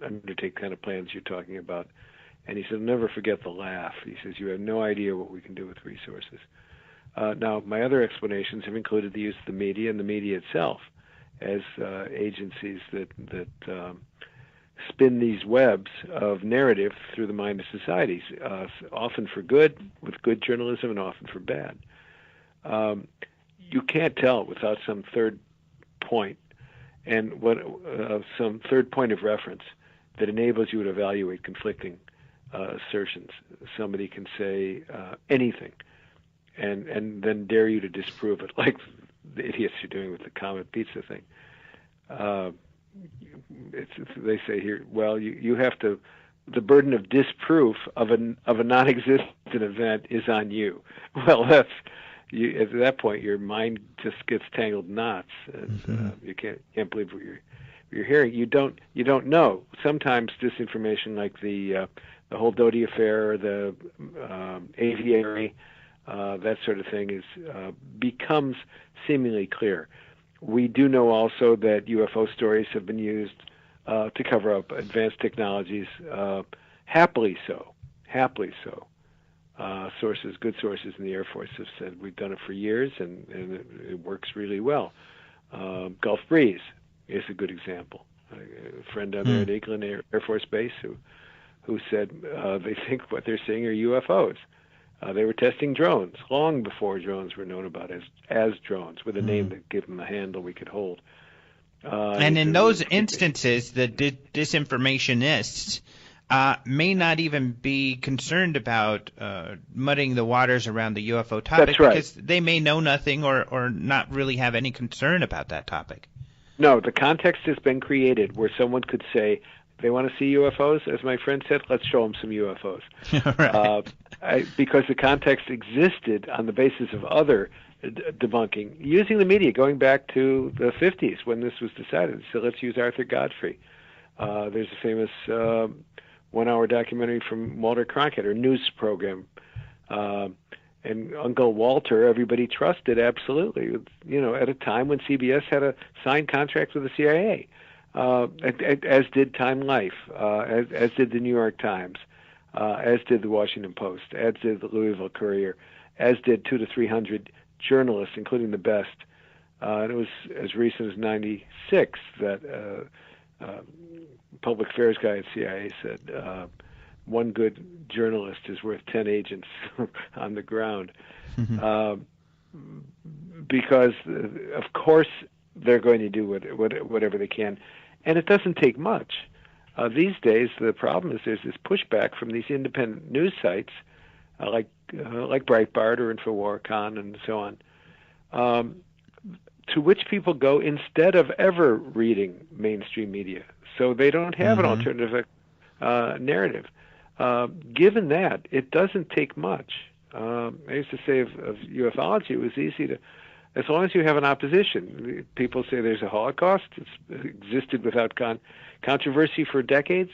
undertake kind of plans you're talking about? And he said, never forget the laugh. He says, you have no idea what we can do with resources. Now, my other explanations have included the use of the media and the media itself as agencies that spin these webs of narrative through the mind of societies, often for good, with good journalism, and often for bad. You can't tell without some third point, and some third point of reference that enables you to evaluate conflicting assertions. Somebody can say anything, and then dare you to disprove it, like the idiots are doing with the Comet Pizza thing. They say here, well, you have to. The burden of disproof of a non-existent event is on you. Well, at that point, your mind just gets tangled knots, and you can't believe what you're hearing. You don't know. Sometimes disinformation, like the whole Doty affair, or the aviary, that sort of thing, becomes seemingly clear. We do know also that UFO stories have been used to cover up advanced technologies, happily so. Good sources in the Air Force have said we've done it for years, and it works really well. Gulf Breeze is a good example. A friend down there at Eglin Air Force Base who said they think what they're seeing are UFOs. They were testing drones long before drones were known about as drones, with a name that gave them a handle we could hold. And in those instances, the disinformationists may not even be concerned about muddying the waters around the UFO topic. That's right. Because they may know nothing or not really have any concern about that topic. No, the context has been created where someone could say, they want to see UFOs, as my friend said, let's show them some UFOs. Right. Because the context existed on the basis of other debunking, using the media going back to the 50s when this was decided. So let's use Arthur Godfrey. There's a famous one-hour documentary from Walter Cronkite, or news program. And Uncle Walter, everybody trusted absolutely, at a time when CBS had a signed contract with the CIA. As did Time Life, as did the New York Times, as did the Washington Post, as did the Louisville Courier, as did 200 to 300 journalists, including the best. And it was as recent as '96 that public affairs guy at CIA said, one good journalist is worth 10 agents on the ground. Because, of course, they're going to do whatever they can. And it doesn't take much. These days, the problem is there's this pushback from these independent news sites, like Breitbart or InfoWarCon and so on, to which people go instead of ever reading mainstream media. So they don't have an alternative narrative. Given that, it doesn't take much. I used to say of ufology, it was easy to, as long as you have an opposition. People say there's a Holocaust. It's existed without controversy for decades.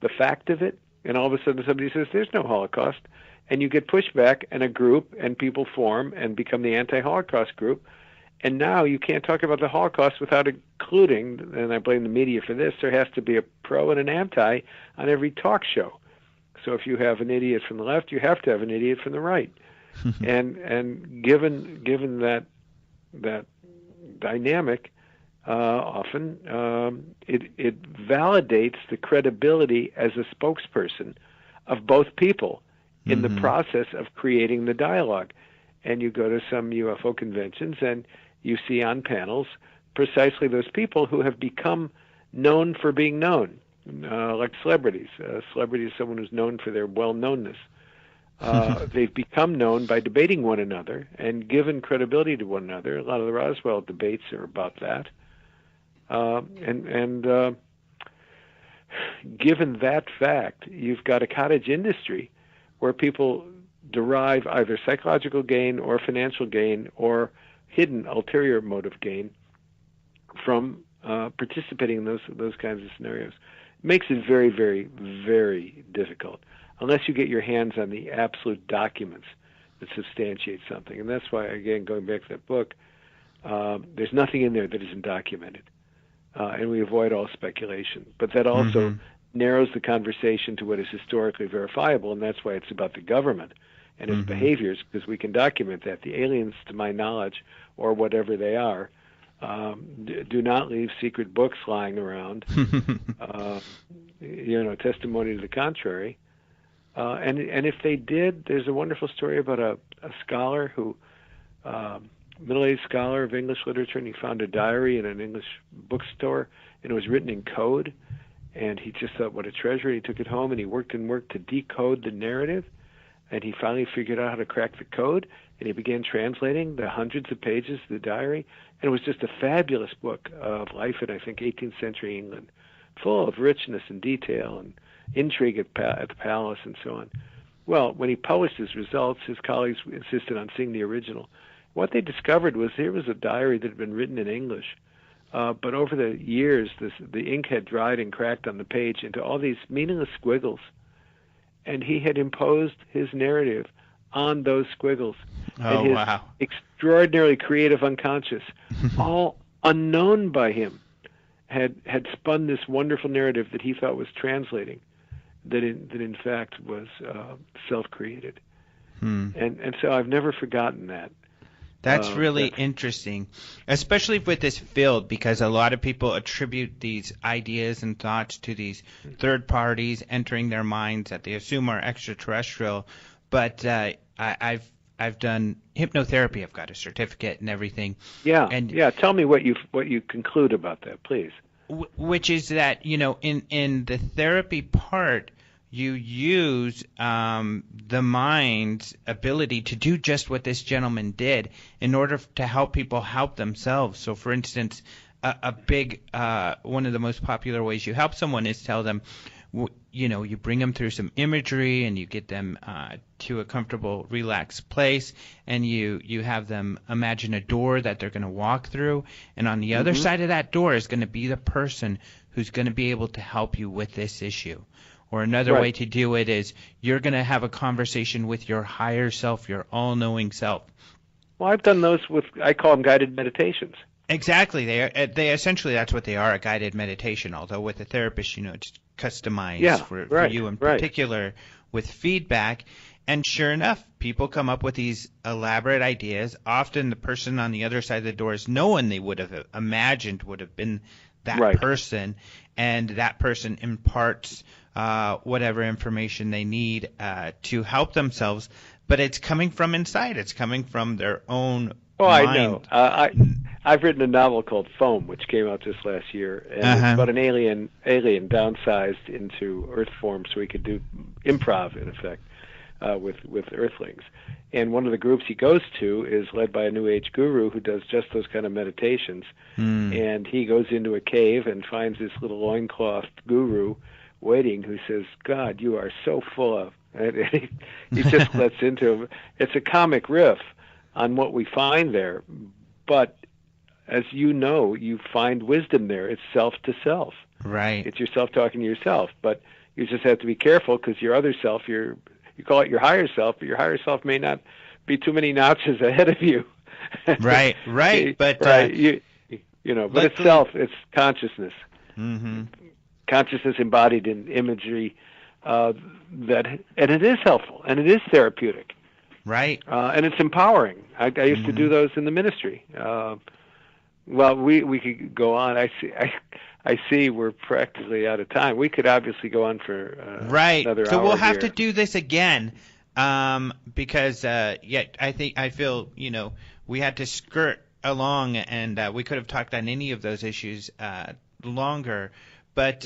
The fact of it, and all of a sudden somebody says there's no Holocaust, and you get pushback, and a group and people form and become the anti-Holocaust group. And now you can't talk about the Holocaust without including, and I blame the media for this, there has to be a pro and an anti on every talk show. So if you have an idiot from the left, you have to have an idiot from the right. and given that dynamic, often it validates the credibility as a spokesperson of both people in the process of creating the dialogue. And you go to some UFO conventions and you see on panels precisely those people who have become known for being known, like celebrities. A celebrity is someone who's known for their well-knownness. They've become known by debating one another and given credibility to one another. A lot of the Roswell debates are about that. And given that fact, you've got a cottage industry where people derive either psychological gain or financial gain or hidden ulterior motive gain from participating in those kinds of scenarios. It makes it very, very, very difficult unless you get your hands on the absolute documents that substantiate something. And that's why, again, going back to that book, there's nothing in there that isn't documented. And we avoid all speculation. But that also narrows the conversation to what is historically verifiable, and that's why it's about the government and its behaviors, because we can document that. The aliens, to my knowledge, or whatever they are, do not leave secret books lying around, testimony to the contrary. And if they did, there's a wonderful story about a scholar who, middle-aged scholar of English literature, and he found a diary in an English bookstore, and it was written in code, and he just thought, what a treasure. He took it home, and he worked to decode the narrative, and he finally figured out how to crack the code, and he began translating the hundreds of pages of the diary, and it was just a fabulous book of life in, I think, 18th century England, full of richness and detail and intrigue at the palace and so on. Well, when he published his results, his colleagues insisted on seeing the original. What they discovered was here was a diary that had been written in English, but over the years, the ink had dried and cracked on the page into all these meaningless squiggles, and he had imposed his narrative on those squiggles. Oh, and wow. Extraordinarily creative unconscious, all unknown by him, had spun this wonderful narrative that he thought was translating, that in fact was self-created. And so I've never forgotten that. That's really interesting, especially with this field, because a lot of people attribute these ideas and thoughts to these third parties entering their minds that they assume are extraterrestrial. But I've done hypnotherapy. I've got a certificate and everything. Yeah. Tell me what you conclude about that, please. Which is that, in the therapy part, you use the mind's ability to do just what this gentleman did in order to help people help themselves. So, for instance, a big one of the most popular ways you help someone is tell them, you bring them through some imagery and you get them to a comfortable, relaxed place, and you have them imagine a door that they're going to walk through, and on the other side of that door is going to be the person who's going to be able to help you with this issue. Or another way to do it is you're going to have a conversation with your higher self, your all-knowing self. Well, I've done those I call them guided meditations. Exactly. They essentially, that's what they are, a guided meditation, although with a therapist, it's customized for you in particular with feedback. And sure enough, people come up with these elaborate ideas. Often the person on the other side of the door is no one they would have imagined would have been that person, and that person imparts whatever information they need to help themselves, but it's coming from inside. It's coming from their own mind. I know. I've written a novel called Foam, which came out just last year, and it's about an alien downsized into Earth form so he could do improv, in effect, with Earthlings. And one of the groups he goes to is led by a New Age guru who does just those kind of meditations. And he goes into a cave and finds this little loincloth guru waiting, who says, God, you are so full of. And he just lets into him. It's a comic riff on what we find there. But as you know, you find wisdom there. It's self to self. Right. It's yourself talking to yourself. But you just have to be careful, because your other self, you call it your higher self, but your higher self may not be too many notches ahead of you. Right. But but it's self, it's consciousness. Consciousness embodied in imagery, and it is helpful and it is therapeutic. Right. And it's empowering. I used to do those in the ministry. Well, we could go on. I see we're practically out of time. We could obviously go on for another hour. So we'll have here. to do this again, because I feel we had to skirt along, and we could have talked on any of those issues longer. But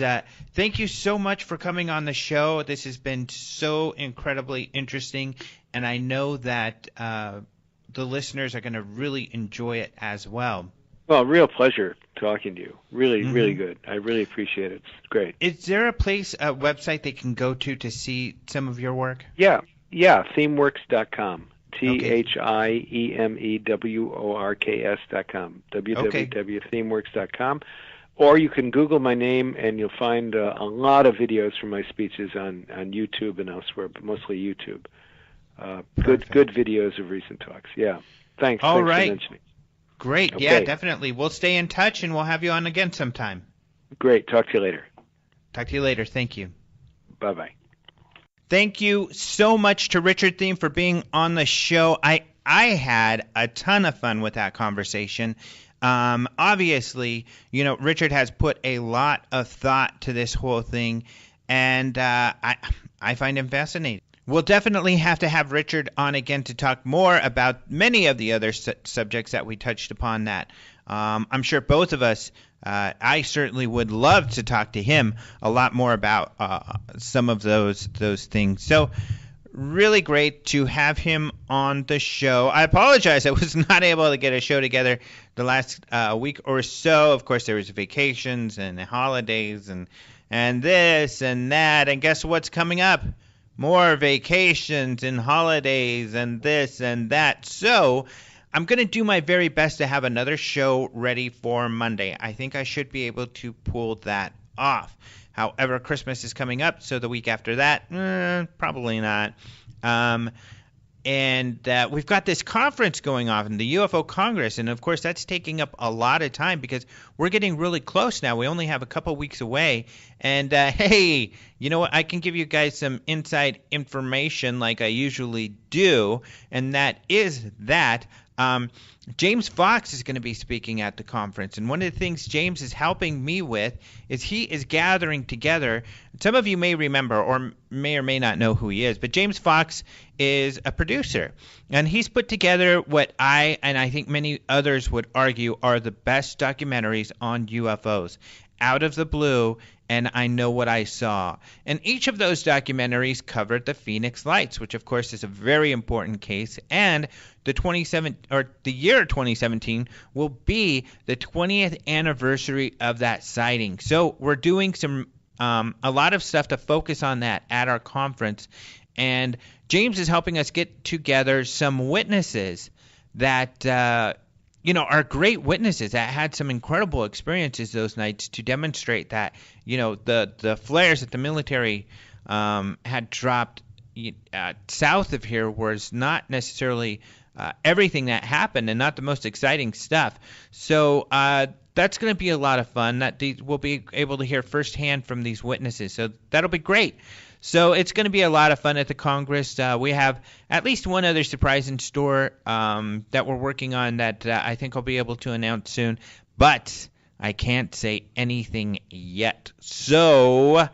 thank you so much for coming on the show. This has been so incredibly interesting, and I know that the listeners are going to really enjoy it as well. Well, real pleasure talking to you. Really, really good. I really appreciate it. It's great. Is there a website they can go to see some of your work? Yeah, Thimeworks.com. THIEMEWORKS.com. www.thimeworks.com. Or you can Google my name, and you'll find a lot of videos from my speeches on YouTube and elsewhere, but mostly YouTube. Good videos of recent talks. Yeah. Thanks. All Thanks right. for mentioning. Great. Okay. Yeah, definitely. We'll stay in touch, and we'll have you on again sometime. Great. Talk to you later. Talk to you later. Thank you. Bye-bye. Thank you so much to Richard Thieme for being on the show. I had a ton of fun with that conversation. Obviously, Richard has put a lot of thought to this whole thing, and I find him fascinating. We'll definitely have to have Richard on again to talk more about many of the other subjects that we touched upon that. I'm sure both of us, I certainly would love to talk to him a lot more about some of those things. So really great to have him on the show. I apologize I was not able to get a show together the last week or so. Of course, there was vacations and holidays and this and that. And guess what's coming up? More vacations and holidays and this and that. So I'm going to do my very best to have another show ready for Monday. I think I should be able to pull that off. However, Christmas is coming up, so the week after that, probably not. And we've got this conference going on in the UFO Congress, and of course that's taking up a lot of time because we're getting really close now. We only have a couple weeks away, and hey, you know what? I can give you guys some inside information like I usually do, and that is that James Fox is going to be speaking at the conference, and one of the things James is helping me with is he is gathering together. Some of you may remember or may not know who he is, but James Fox is a producer, and he's put together what I think many others would argue are the best documentaries on UFOs. Out of the Blue and I Know What I Saw. And each of those documentaries covered the Phoenix Lights, which of course is a very important case, and the year 2017 will be the 20th anniversary of that sighting. So we're doing a lot of stuff to focus on that at our conference, and James is helping us get together some witnesses that are great witnesses that had some incredible experiences those nights to demonstrate that, the flares that the military had dropped south of here was not necessarily everything that happened and not the most exciting stuff. So that's going to be a lot of fun. We'll be able to hear firsthand from these witnesses. So that'll be great. So it's going to be a lot of fun at the Congress. We have at least one other surprise in store that we're working on that I think I'll be able to announce soon. But I can't say anything yet. So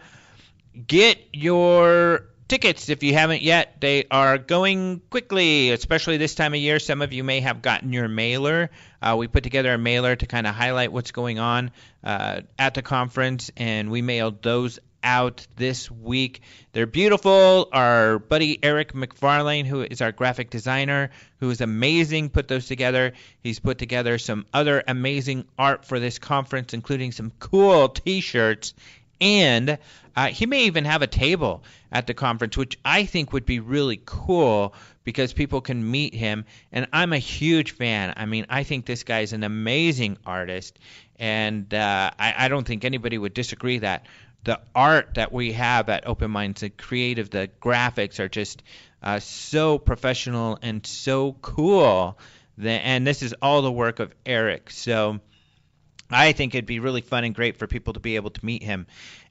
get your tickets if you haven't yet. They are going quickly, especially this time of year. Some of you may have gotten your mailer. We put together a mailer to kind of highlight what's going on at the conference, and we mailed those out this week. They're beautiful. Our buddy Eric McFarlane, who is our graphic designer, who is amazing, put those together. He's put together some other amazing art for this conference, including some cool t-shirts, and he may even have a table at the conference, which I think would be really cool because people can meet him, and I'm a huge fan. I mean, I think this guy is an amazing artist, and I don't think anybody would disagree that the art that we have at Open Minds, the creative, the graphics are just so professional and so cool. And this is all the work of Eric. So I think it'd be really fun and great for people to be able to meet him.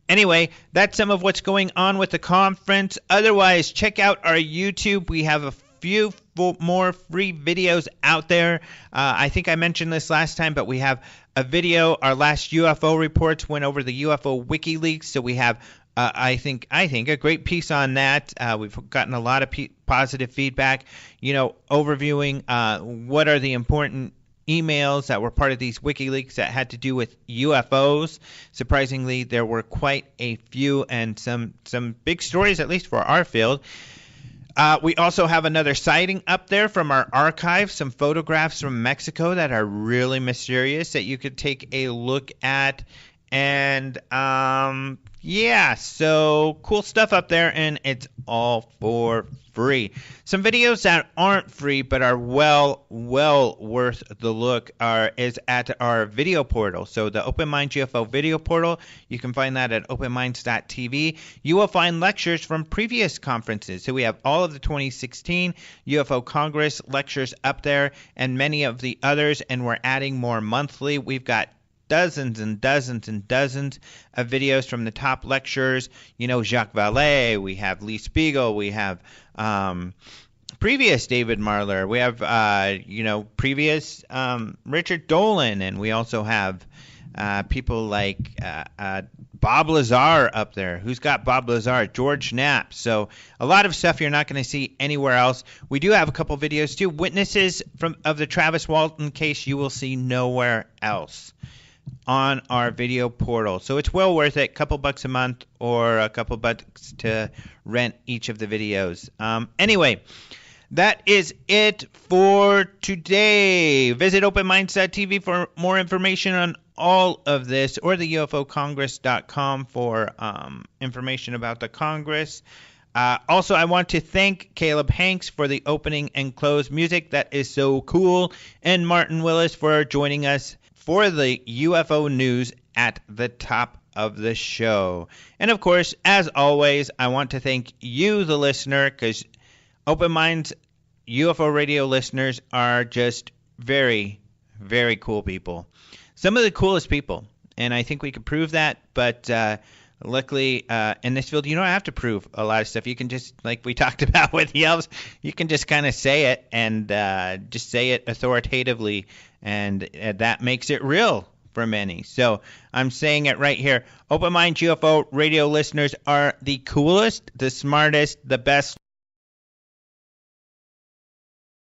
Anyway, that's some of what's going on with the conference. Otherwise, check out our YouTube. We have a few more free videos out there. I think I mentioned this last time, but we have a video. Our last UFO reports went over the UFO WikiLeaks, so we have I think a great piece on that. We've gotten a lot of positive feedback, overviewing what are the important emails that were part of these WikiLeaks that had to do with UFOs. Surprisingly, there were quite a few and some big stories, at least for our field. We also have another sighting up there from our archive, some photographs from Mexico that are really mysterious that you could take a look at. And yeah, so cool stuff up there, and it's all for free. Some videos that aren't free but are well worth the look is at our video portal. So the Open Minds UFO video portal, you can find that at openminds.tv. You will find lectures from previous conferences. So we have all of the 2016 UFO Congress lectures up there and many of the others, and we're adding more monthly. We've got dozens and dozens and dozens of videos from the top lecturers. You know, Jacques Vallée, we have Lee Spiegel, we have previous David Marler, we have, previous Richard Dolan, and we also have people like Bob Lazar up there. Who's got Bob Lazar? George Knapp. So a lot of stuff you're not going to see anywhere else. We do have a couple videos too. Witnesses of the Travis Walton case you will see nowhere else on our video portal. So it's well worth it. Couple bucks a month or a couple bucks to rent each of the videos. Anyway, that is it for today. Visit openminds.tv for more information on all of this, or the UFOcongress.com for information about the Congress. Also, I want to thank Caleb Hanks for the opening and close music. That is so cool. And Martin Willis for joining us for the UFO news at the top of the show. And of course, as always, I want to thank you, the listener, because Open Minds UFO radio listeners are just very, very cool people. Some of the coolest people. And I think we could prove that. But luckily, in this field, you don't have to prove a lot of stuff. You can just, like we talked about with the elves, you can just kind of say it and just say it authoritatively. And that makes it real for many. So I'm saying it right here. Open Mind UFO radio listeners are the coolest, the smartest, the best